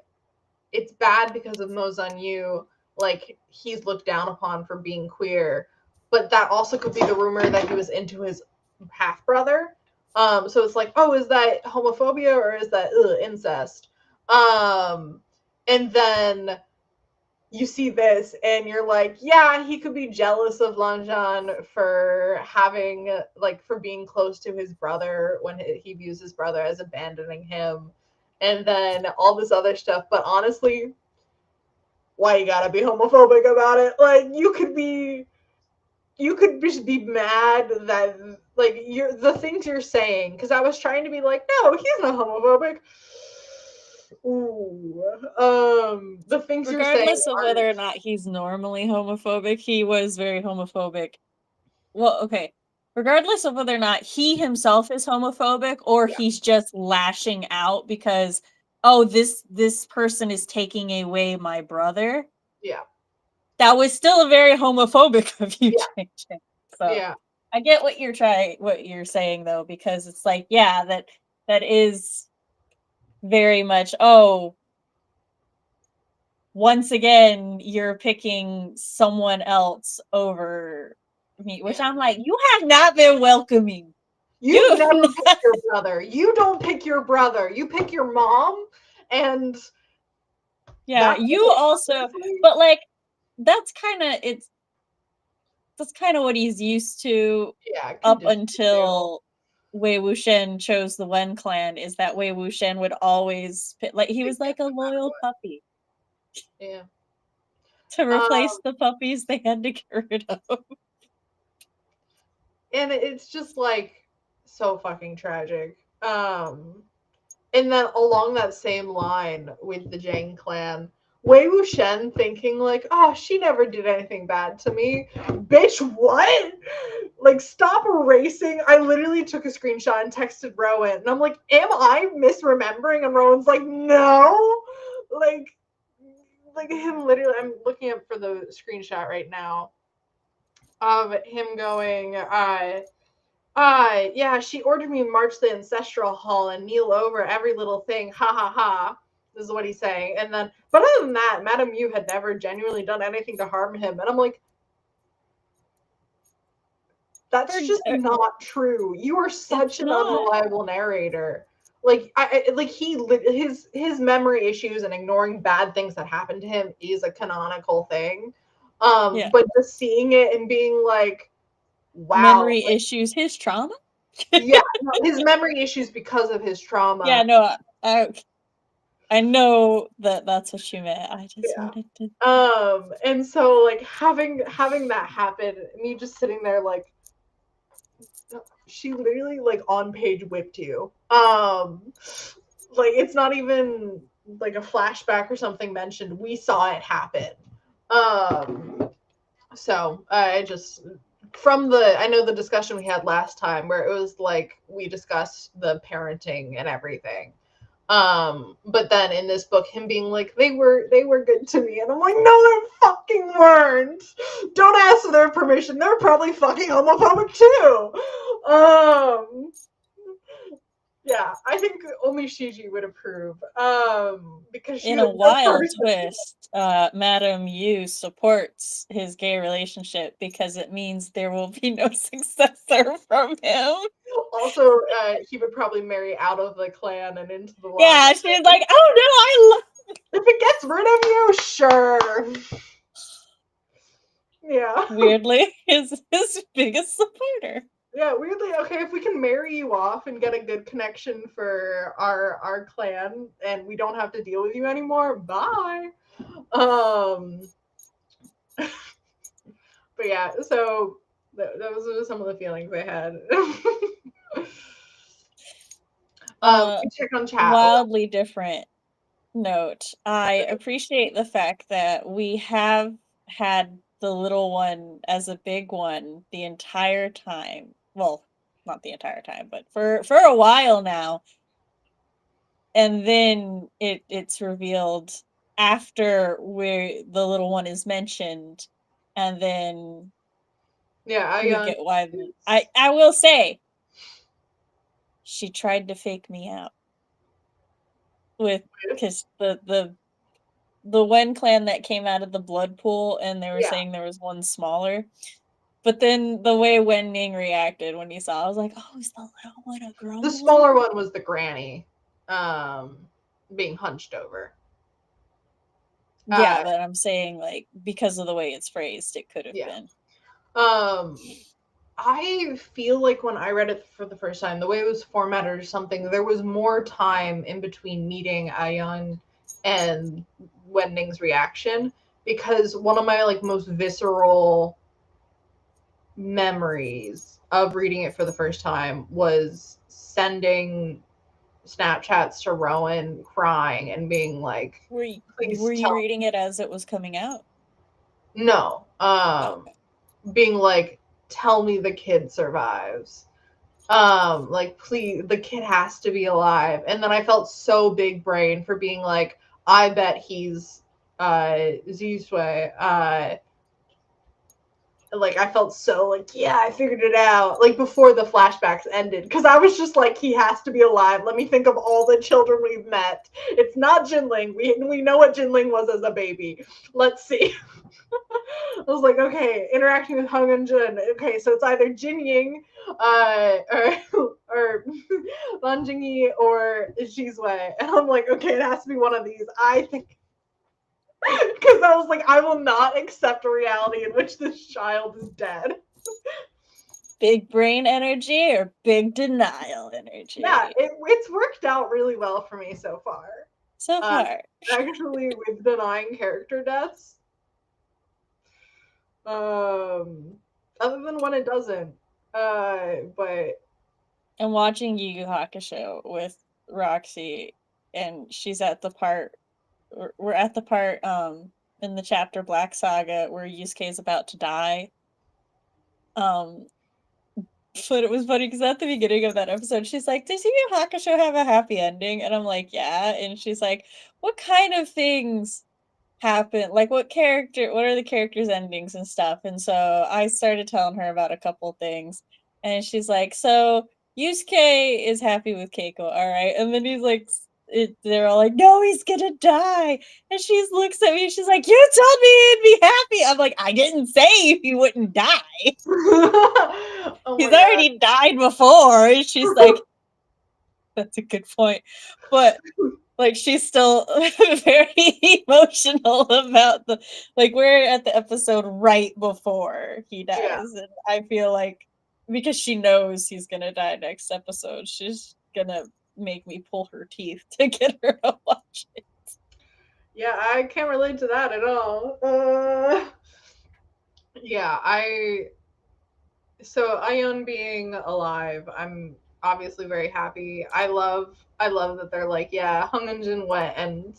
it's bad because of Mo Xiang Yu, like, he's looked down upon for being queer, but that also could be the rumor that he was into his half brother. So it's like, oh, is that homophobia or is that incest? And then you see this and you're like, yeah, he could be jealous of Lanjan for having, like, for being close to his brother when he views his brother as abandoning him, and then all this other stuff. But honestly, why you gotta be homophobic about it? Like, you could just be mad that, like, you're the things you're saying, because I was trying to be like, no, he's not homophobic. Ooh, the things you're saying Regardless of aren't. whether or not he's normally homophobic, he was very homophobic. Well, okay. Regardless of whether or not he himself is homophobic or Yeah. he's just lashing out because, oh, this person is taking away my brother. Yeah. That was still a very homophobic of you, Yeah. JJ. So Yeah. I get what you're saying though, because it's like, yeah, that is very much, oh, once again, you're picking someone else over me, which Yeah. I'm like, you have not been welcoming. You've You never picked your brother. You don't pick your brother. You pick your mom, and yeah, that's you it. also, Honestly. but like that's kind of what he's used to Yeah, up conditioned to. until Wei Wuxian chose the Wen clan, is that Wei Wuxian would always like he Pick was him like a no matter loyal what. puppy Yeah. to replace Um, the puppies they had to get rid of. and it's just like so fucking tragic. And then along that same line with the Jang clan, Wei Wuxian thinking like, oh, she never did anything bad to me. Bitch, what? Like, stop erasing. I literally took a screenshot and texted Rowan. And I'm like, am I misremembering? And Rowan's like, no. Like him literally, I'm looking up for the screenshot right now of him going, yeah, she ordered me to march the ancestral hall and kneel over every little thing. Ha ha ha. This is what he's saying. And then, but other than that, Madame Yu had never genuinely done anything to harm him. And I'm like, that's just not true. You are such an unreliable narrator. Like, his memory issues and ignoring bad things that happened to him is a canonical thing. But just seeing it and being like, wow, memory issues, his trauma. Yeah, his memory issues because of his trauma. Yeah, no, I know that's what you meant. I just wanted to. And so like having that happen, me just sitting there like, she literally like on page whipped you. Like it's not even like a flashback or something mentioned. We saw it happen. So I just I know the discussion we had last time where it was like we discussed the parenting and everything. But then in this book, him being like, they were good to me, and I'm like, no, they fucking weren't. Don't ask for their permission. They're probably fucking homophobic too. Yeah, I think only Shiji would approve. Because she in a wild twist, Madame Yu supports his gay relationship because it means there will be no successor from him. Also, he would probably marry out of the clan and into the line. Yeah, she's like, oh no, I love. If it gets rid of you, sure. Yeah. Weirdly, his biggest supporter. Yeah, weirdly, okay, if we can marry you off and get a good connection for our clan and we don't have to deal with you anymore, bye. But yeah, so those are some of the feelings I had. Check on chat. Wildly different note. I appreciate the fact that we have had the little one as a big one the entire time. Well, not the entire time, but for a while now. And then it's revealed after where the little one is mentioned, and then yeah, we get why. I will say, she tried to fake me out with because the Wen clan that came out of the blood pool, and they were saying there was one smaller. But then the way Wen Ning reacted when he saw, I was like, "Oh, is the little one a girl?" The smaller one was the granny, being hunched over. Yeah, but I'm saying like because of the way it's phrased, it could have been. I feel like when I read it for the first time, the way it was formatted or something, there was more time in between meeting Ayun and Wen Ning's reaction, because one of my like most visceral memories of reading it for the first time was sending Snapchats to Rowan crying and being like, were you reading it as it was coming out? No. Okay. Being like, tell me the kid survives. Like, please, the kid has to be alive. And then I felt so big brain for being like, I bet he's Zisui. Like, I felt so like, yeah, I figured it out. Like, before the flashbacks ended. Because I was just like, he has to be alive. Let me think of all the children we've met. It's not Jinling. We know what Jinling was as a baby. Let's see. I was like, okay, interacting with Hung and Jun. Okay, so it's either Jin Ying, or Lan Jingyi or Shizue. And I'm like, okay, it has to be one of these. I think, because I was like, I will not accept a reality in which this child is dead. Big brain energy or big denial energy? Yeah, it's worked out really well for me so far. Actually, with denying character deaths. Other than when it doesn't. But I'm watching Yu Yu Hakusho with Roxy, and she's at the part we're at the part in the chapter Black Saga where Yusuke is about to die. But it was funny because at the beginning of that episode, she's like, "Does Yu Yu Hakusho have a happy ending?" And I'm like, "Yeah." And she's like, "What kind of things happen? Like, what are the characters' endings and stuff?" And so I started telling her about a couple things, and she's like, "So Yusuke is happy with Keiko, all right?" And then he's like, they're all like, "No, he's gonna die." And she looks at me, and she's like, "You told me he'd be happy." I'm like, "I didn't say he wouldn't die. Oh He's my God. already died before." And she's like, "That's a good point." But like she's still very emotional about we're at the episode right before he dies. And I feel like because she knows he's gonna die next episode, she's gonna make me pull her teeth to get her to watch it. Yeah, I can't relate to that at all. Yeah, so Ion being alive, I'm obviously very happy. I love that they're like, yeah, Hung and Jin went and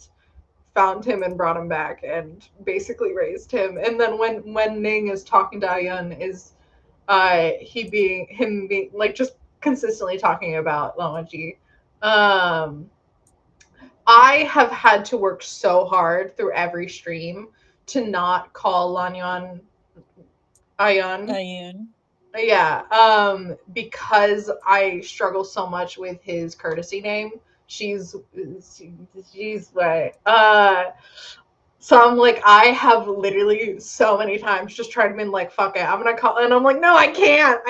found him and brought him back and basically raised him. And then when Ning is talking to Ion, is him being like just consistently talking about Lamaji. I have had to work so hard through every stream to not call Lanyon Ion. Ayun. Yeah, because I struggle so much with his courtesy name. She's she's right. So I'm like, I have literally so many times just tried to be like, fuck it, I'm gonna call, and I'm like, no, I can't,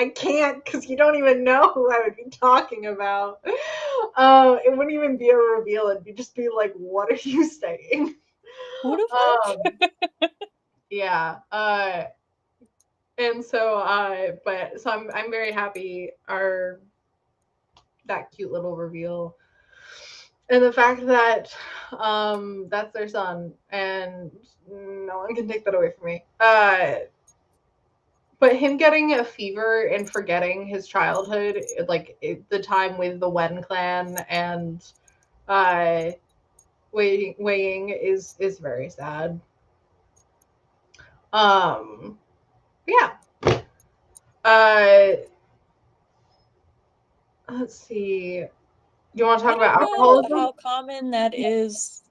because you don't even know who I would be talking about. It wouldn't even be a reveal; it'd just be like, what are you saying? Who the fuck? Yeah. And so, I'm very happy that cute little reveal, and the fact that that's their son, and no one can take that away from me. But him getting a fever and forgetting his childhood, the time with the Wen clan and uh, weighing is very sad. Yeah. Uh, let's see. You want to talk I about don't know alcoholism? how common that is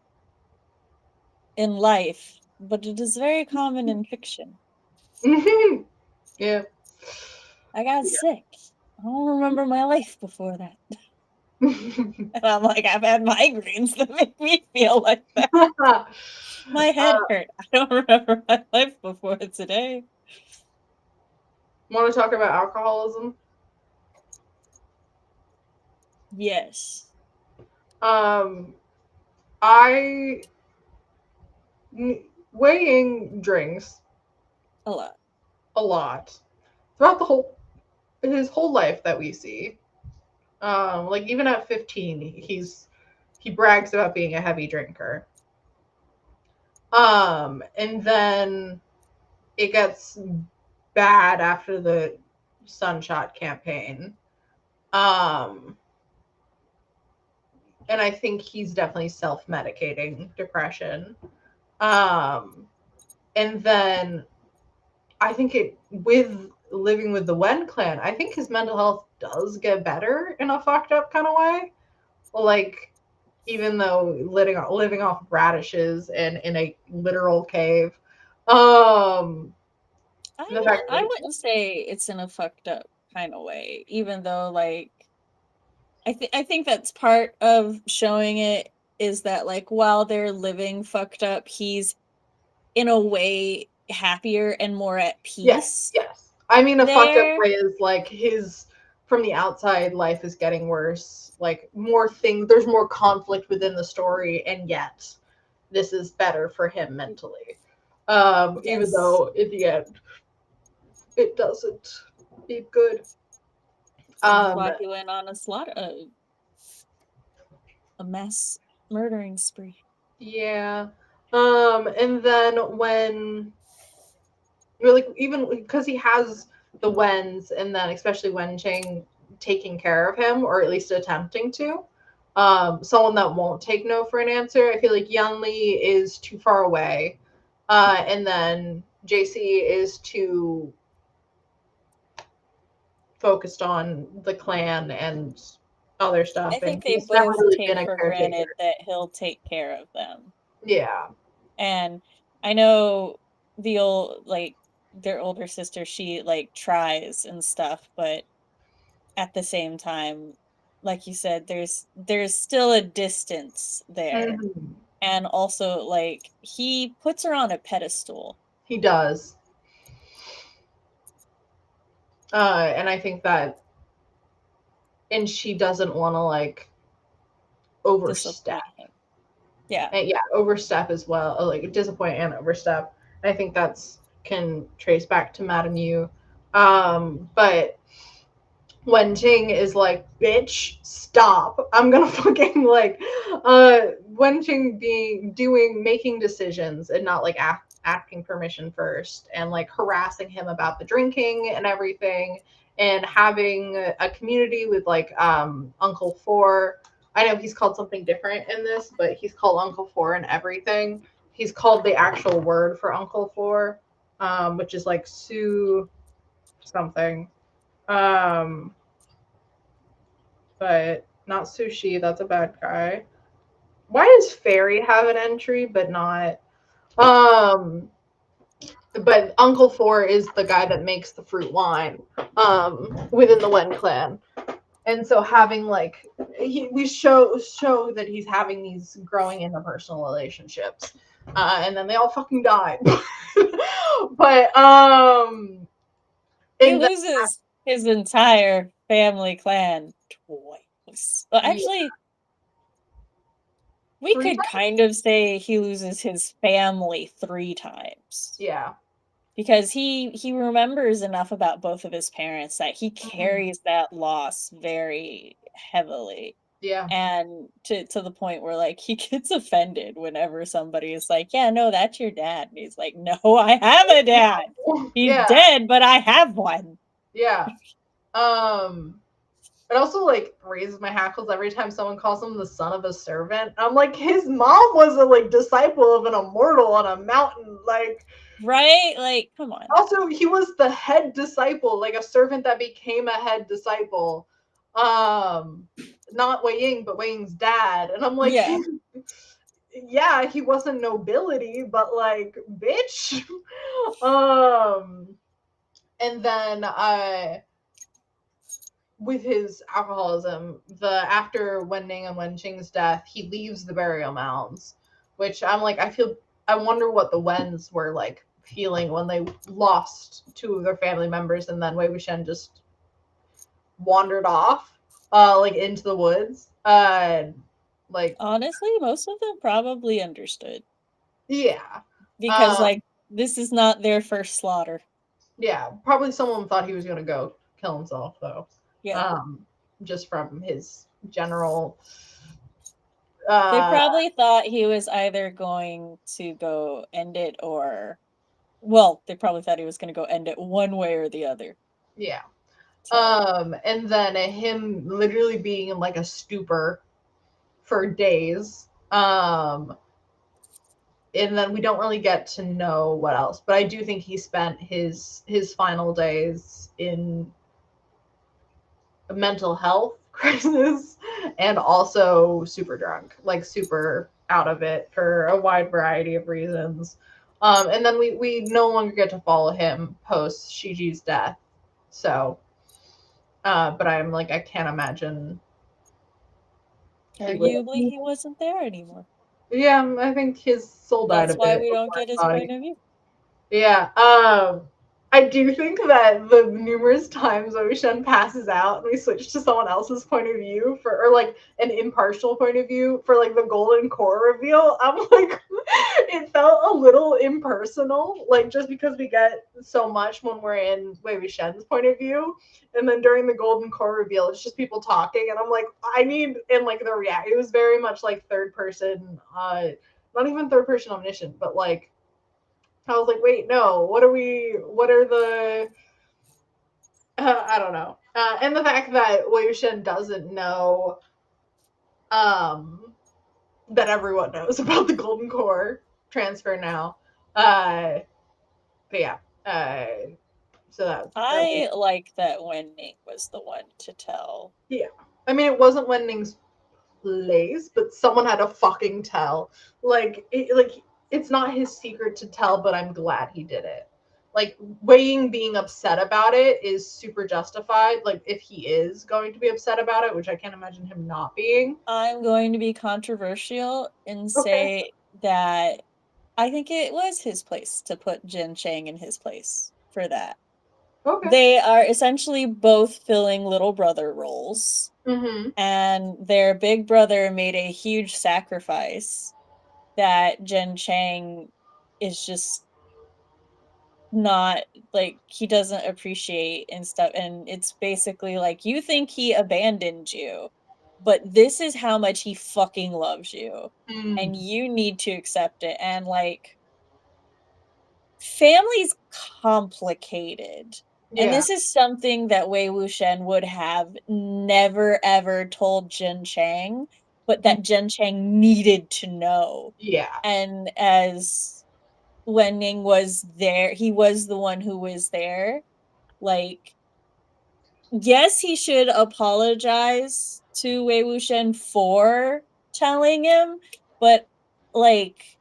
in life, but it is very common in fiction. Yeah. I got sick. I don't remember my life before that. Yeah. And I'm like, I've had migraines that make me feel like that. My head hurt. I don't remember my life before today. Want to talk about alcoholism? Yes. I weighing drinks A lot. a lot throughout his whole life that we see. Like even at 15, he brags about being a heavy drinker. And then it gets bad after the Sunshot campaign. And I think he's definitely self-medicating depression. And then I think it with living with the Wen clan, I think his mental health does get better in a fucked up kind of way. Like, even though living off radishes and in a literal cave. The fact I that wouldn't say it's in a fucked up kind of way, even though like I think that's part of showing it is that like while they're living fucked up, he's in a way happier and more at yes, peace yes. I mean, a fucked up there. way is like his from the outside life is getting worse. Like more things, there's more conflict within the story, and yet this is better for him mentally. Even Yes. though in the end it doesn't be good. Which is Um, why he went on a mass murdering spree. yeah. And then when like even because he has the Wens, and then especially Wen Chang taking care of him, or at least attempting to. someone that won't take no for an answer. I feel like Yanli is too far away, and then JC is too focused on the clan and other stuff. I think And they he's never both really take been a for caretaker. granted that he'll take care of them. Yeah. And I know their older sister, she like tries and stuff, but at the same time, like you said, there's still a distance there. Mm-hmm. And also like he puts her on a pedestal. He does. And I think that, and she doesn't want to like overstep. Disappoint him. Yeah. And yeah, overstep as well, like disappoint and overstep. I think that's can trace back to Madame Yu. But Wenjing is like, bitch, stop. I'm gonna fucking like Wenjing making decisions and not like asking permission first, and like harassing him about the drinking and everything, and having a community with like Uncle Four. I know he's called something different in this, but he's called Uncle Four and everything. He's called the actual word for Uncle Four, which is like Su something. But not Sushi, that's a bad guy. Why does Fairy have an entry but not but Uncle Four is the guy that makes the fruit wine within the Wen clan. And so having like we show that he's having these growing interpersonal relationships. And then they all fucking die. But he loses his entire family clan twice. Well, actually, we could kind of say he loses his family 3 times. Yeah. Because he remembers enough about both of his parents that he carries that loss very heavily. Yeah. And to the point where like he gets offended whenever somebody is like, yeah, no, that's your dad. And he's like, no, I have a dad. He's dead, but I have one. Yeah. It also like raises my hackles every time someone calls him the son of a servant. I'm like, his mom was a like disciple of an immortal on a mountain, like, right? Like, come on. Also, he was the head disciple, like a servant that became a head disciple. Not Wei Ying, but Wei Ying's dad. And I'm like, yeah, yeah, he wasn't nobility, but like, bitch. And then with his alcoholism, after Wenning and Wenqing's death, he leaves the burial mounds, which I'm like, I wonder what the Wens were like feeling when they lost 2 of their family members, and then Wei Wuxian just wandered off, like into the woods. Like honestly, most of them probably understood. Yeah, because like this is not their first slaughter. Yeah, probably someone thought he was gonna go kill himself though. Yeah. Just from his general. They probably thought he was either going to go end it or, well, they probably thought he was going to go end it one way or the other. Yeah. So. And then him literally being in like a stupor for days. And then we don't really get to know what else, but I do think he spent his final days in a mental health crisis and also super drunk, like super out of it for a wide variety of reasons. And then we no longer get to follow him post Shiji's death. So, but I'm like, I can't imagine. Arguably, he wasn't there anymore. Yeah, I think his soul died. That's why we don't get his point of view. Yeah. I do think that the numerous times Mo Xiang passes out and we switch to someone else's point of view or like an impartial point of view for like the golden core reveal, I'm like, it felt a little impersonal, like just because we get so much when we're in Wei Wuxian's point of view, and then during the golden core reveal, it's just people talking, and I'm like, and like the react. It was very much like third person, not even third person omniscient, but like. I was like, wait, no, what are the, I don't know. And the fact that Wei Wuxian doesn't know that everyone knows about the Golden Core transfer now. But yeah, so that I like that Wen Ning was the one to tell. Yeah, I mean, it wasn't Wen Ning's place, but someone had to fucking tell. It's not his secret to tell, but I'm glad he did it. Like, Wei Ying being upset about it is super justified. Like, if he is going to be upset about it, which I can't imagine him not being. I'm going to be controversial and say that I think it was his place to put Jin Chang in his place for that. Okay. They are essentially both filling little brother roles. Mm-hmm. And their big brother made a huge sacrifice that Jin Chang is just not, like, he doesn't appreciate and stuff. And it's basically like, you think he abandoned you, but this is how much he fucking loves you. And you need to accept it. And like, family's complicated. Yeah. And this is something that Wei Wuxian would have never ever told Jin Chang, but that Jin Chang needed to know. Yeah. And as Wen Ning was there, he was the one who was there. Like, yes, he should apologize to Wei Wuxian for telling him, but like,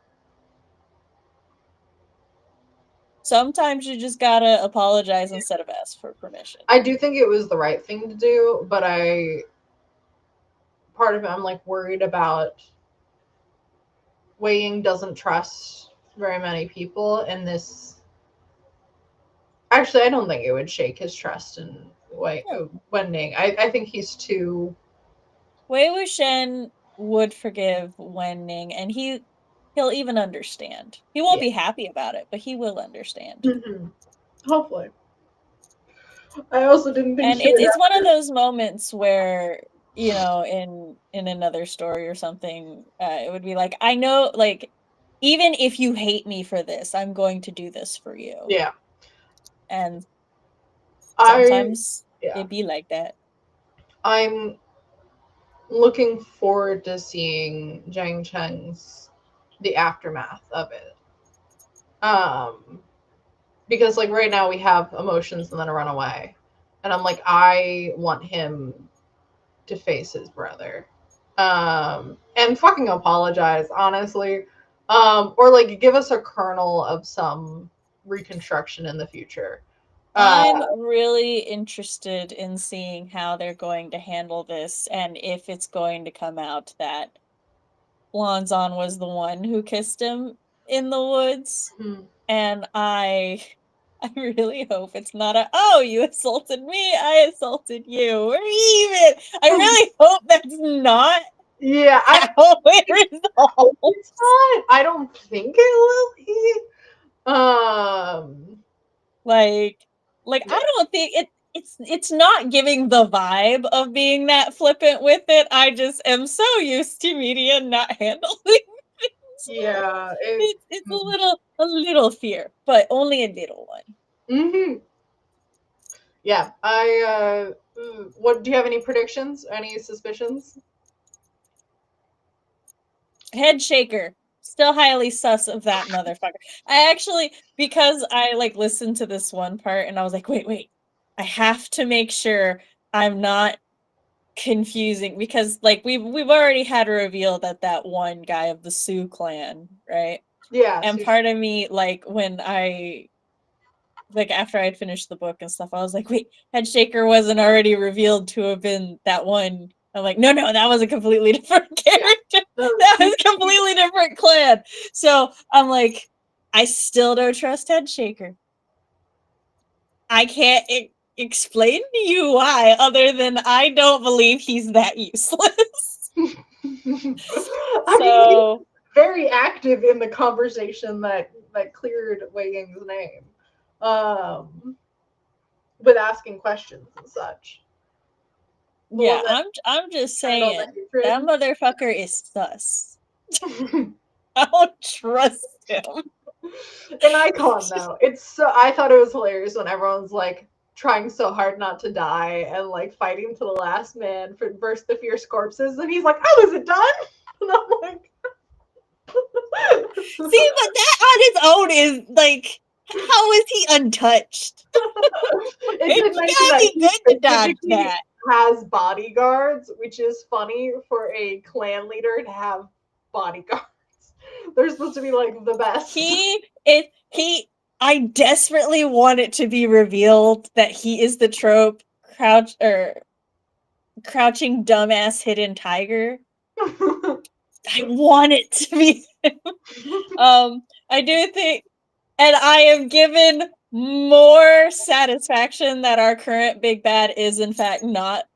sometimes you just gotta apologize instead of ask for permission. I do think it was the right thing to do, but part of it, I'm like worried about Wei Ying doesn't trust very many people, and this. Actually, I don't think it would shake his trust in Wen Ning. I think he's too. Wei Wuxian would forgive Wen Ning, and he'll even understand. He won't be happy about it, but he will understand. Mm-hmm. Hopefully. I also didn't think. And it's one of those moments where, you know, in another story or something, it would be like, I know, like, even if you hate me for this, I'm going to do this for you. Yeah. And sometimes it'd be like that. I'm looking forward to seeing Jiang Cheng's the aftermath of it. Because like right now we have emotions and then a runaway. And I'm like, I want him to face his brother. And fucking apologize, honestly. Or like give us a kernel of some reconstruction in the future. I'm really interested in seeing how they're going to handle this, and if it's going to come out that Lanzan was the one who kissed him in the woods. And I really hope it's not oh, you assaulted me, I assaulted you, we're even. I really hope that's not how it resolves. It's not. I don't think it will be. Like I don't think it's not giving the vibe of being that flippant with it. I just am so used to media not handling things. Yeah, it's a little fear, but only a little one. Mm-hmm. Yeah, what do you have any predictions? Any suspicions? Head shaker. Still highly sus of that motherfucker. I actually, because I like listened to this one part and I was like, wait. I have to make sure I'm not confusing, because like we've already had a reveal that one guy of the Sioux clan, right? Yeah. And part of me, like, when I after I'd finished the book and stuff, I was like, wait, Headshaker wasn't already revealed to have been that one. I'm like, no, that was a completely different character. Yeah. That was a completely different clan. So I'm like, I still don't trust Headshaker. I can't explain to you why, other than I don't believe he's that useless. I mean, he's very active in the conversation that cleared Wei Ying's name, with asking questions and such. Yeah, I'm just saying that motherfucker is sus. I don't trust him. An icon though. It's so, I thought it was hilarious when everyone's like, trying so hard not to die and like fighting to the last man for versus the fierce corpses, and he's like, "Oh, is it done?" And I'm like, See, but that on its own is like, how is he untouched? it did You mention gotta that be he good to dodge specifically that. has bodyguards, which is funny for a clan leader to have bodyguards. They're supposed to be like the best. I desperately want it to be revealed that he is the trope crouching dumbass hidden tiger. I want it to be I do think, and I am given more satisfaction that our current big bad is in fact not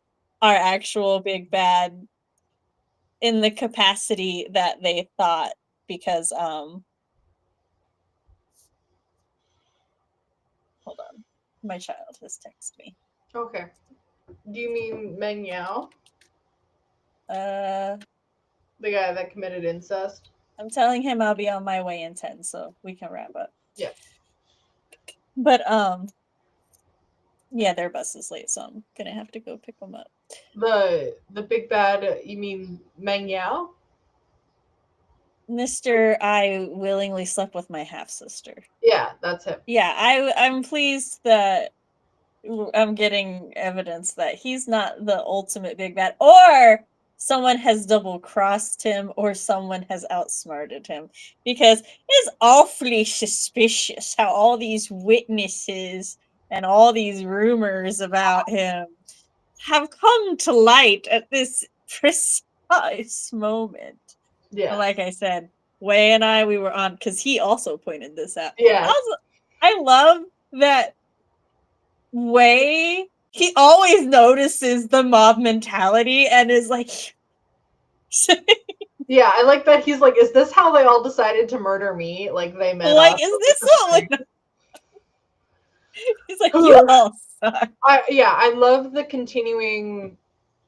our actual big bad in the capacity that they thought, because hold on, my child has texted me. Okay. Do you mean Meng Yao? The guy that committed incest? I'm telling him I'll be on my way in 10, so we can wrap up. Yeah. But yeah, their bus is late, so I'm gonna have to go pick them up. The big bad, you mean Meng Yao? Mr. I willingly slept with my half sister. Yeah, that's him. Yeah, I'm pleased that I'm getting evidence that he's not the ultimate big bad, or someone has double crossed him, or someone has outsmarted him, because it's awfully suspicious how all these witnesses and all these rumors about him have come to light at this precise moment. Yeah. Like I said, Wei and I, we were on, because he also pointed this out. Yeah. I love that Wei, he always notices the mob mentality and is like, yeah, I like that he's like, is this how they all decided to murder me? Like they met like, up. is this what? He's like, you all suck. I love the continuing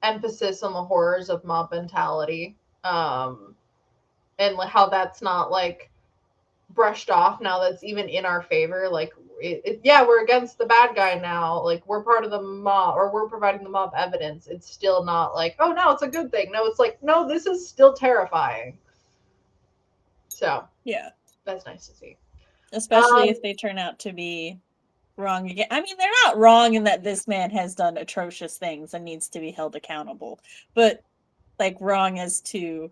emphasis on the horrors of mob mentality, and how that's not like brushed off now. That's even in our favor. Like, yeah, we're against the bad guy now. Like, we're part of the mob, or we're providing the mob evidence. It's still not like, oh no, it's a good thing. No, it's like, no, this is still terrifying. So yeah, that's nice to see. Especially if they turn out to be wrong again. I mean, they're not wrong in that this man has done atrocious things and needs to be held accountable, but like wrong as to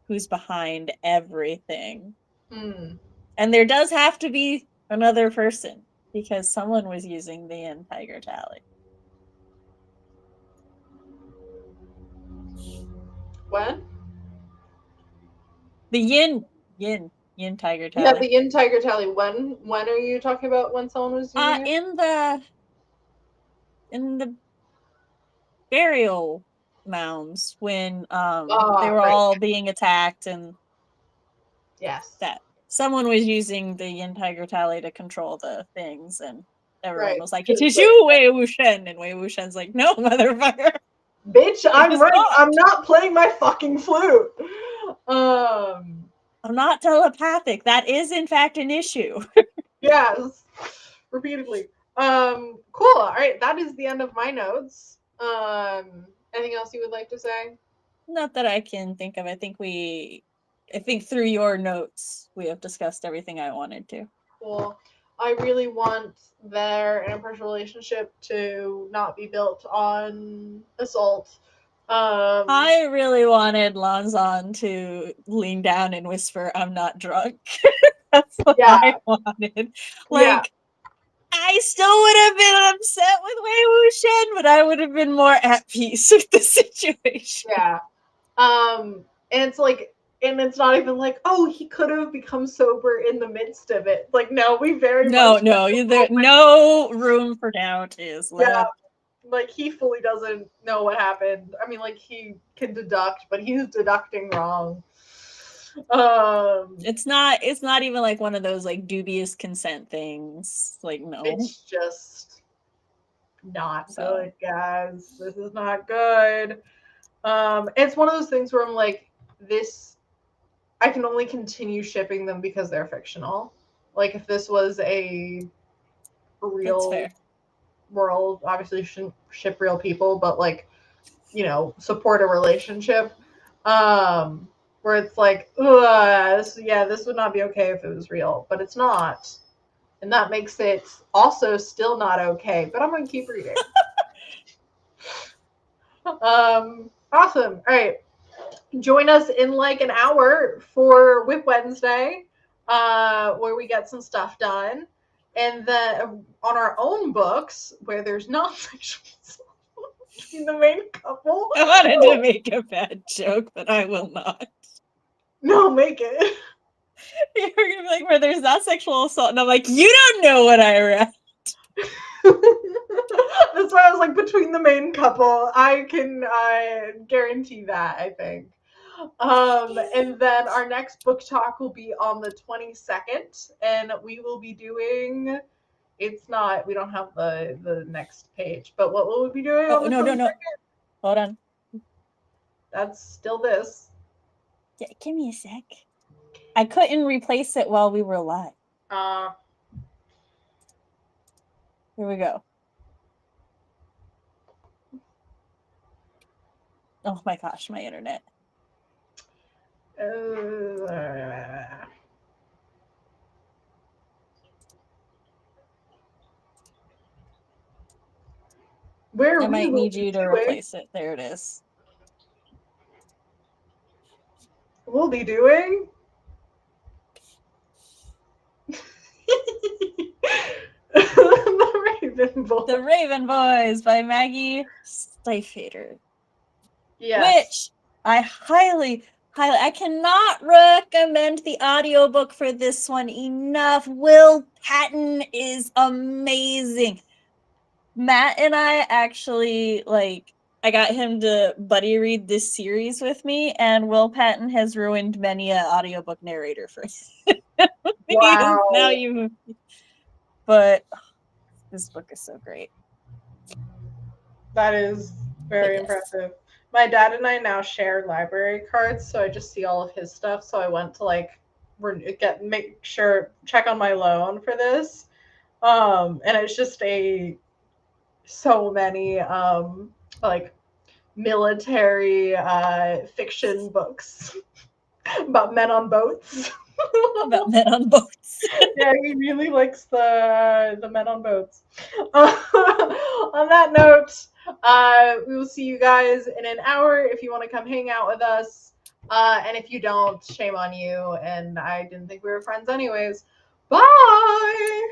who's behind everything. And there does have to be another person, because someone was using the Yin Tiger Tally. When? The Yin Tiger Tally. Yeah, the Yin Tiger Tally. When are you talking about when someone was using it? In the burial mounds, when they were all being attacked, and yes, that someone was using the Yin Tiger Tally to control the things, and everyone was like, "It is you, Wei Wuxian," and Wei Wuxian's like, "No, motherfucker, bitch, I'm right. I'm not playing my fucking flute. I'm not telepathic. That is in fact an issue." Yes, repeatedly. Cool. All right, that is the end of my notes. Anything else you would like to say? Not that I can think of. I think through your notes we have discussed everything I wanted to. Cool. I really want their interpersonal relationship to not be built on assault. I really wanted Lanzan to lean down and whisper, "I'm not drunk." That's what I wanted. Like, I still would have been upset with Wei Wuxian, but I would have been more at peace with the situation. Yeah. And it's like, and it's not even like, oh, he could have become sober in the midst of it. Like, no, we very much no room for doubt is left. Yeah, like he fully doesn't know what happened. I mean, like he can deduct, but he's deducting wrong. It's not even like one of those like dubious consent things. Like, no, it's just not good, guys. This is not good. It's one of those things where I'm like, this, I can only continue shipping them because they're fictional. Like, if this was a real world. Obviously, you shouldn't ship real people, but like, you know, support a relationship. Where it's like, this would not be okay if it was real, but it's not. And that makes it also still not okay. But I'm gonna keep reading. Awesome. All right. Join us in like an hour for Whip Wednesday, where we get some stuff done. And then on our own books, where there's not sexual assault between the main couple. I wanted to make a bad joke, but I will not. No, make it. You're gonna be like, where there's not sexual assault, and I'm like, you don't know what I read. That's why I was like, between the main couple. I can guarantee that, I think. And then our next book talk will be on the 22nd, and we will be doing. We don't have the next page, but what will we be doing? Oh, no. Hold on. That's still this. Yeah, give me a sec. I couldn't replace it while we were live. Here we go. Oh my gosh, my internet. Where I might need you to replace it. There it is. We'll be doing The Raven Boys. The Raven Boys by Maggie Stiefvater. Yes. Which I highly, I cannot recommend the audiobook for this one enough. Will Patton is amazing. Matt and I actually, I got him to buddy read this series with me, and Will Patton has ruined many an audiobook narrator for Wow. But this book is so great. That is very impressive. My dad and I now share library cards, so I just see all of his stuff. So I went to check on my loan for this. And it's just so many military fiction books about men on boats. About men on boats. Yeah, he really likes the men on boats. On that note, we will see you guys in an hour if you want to come hang out with us. And if you don't, shame on you. And I didn't think we were friends anyways. Bye!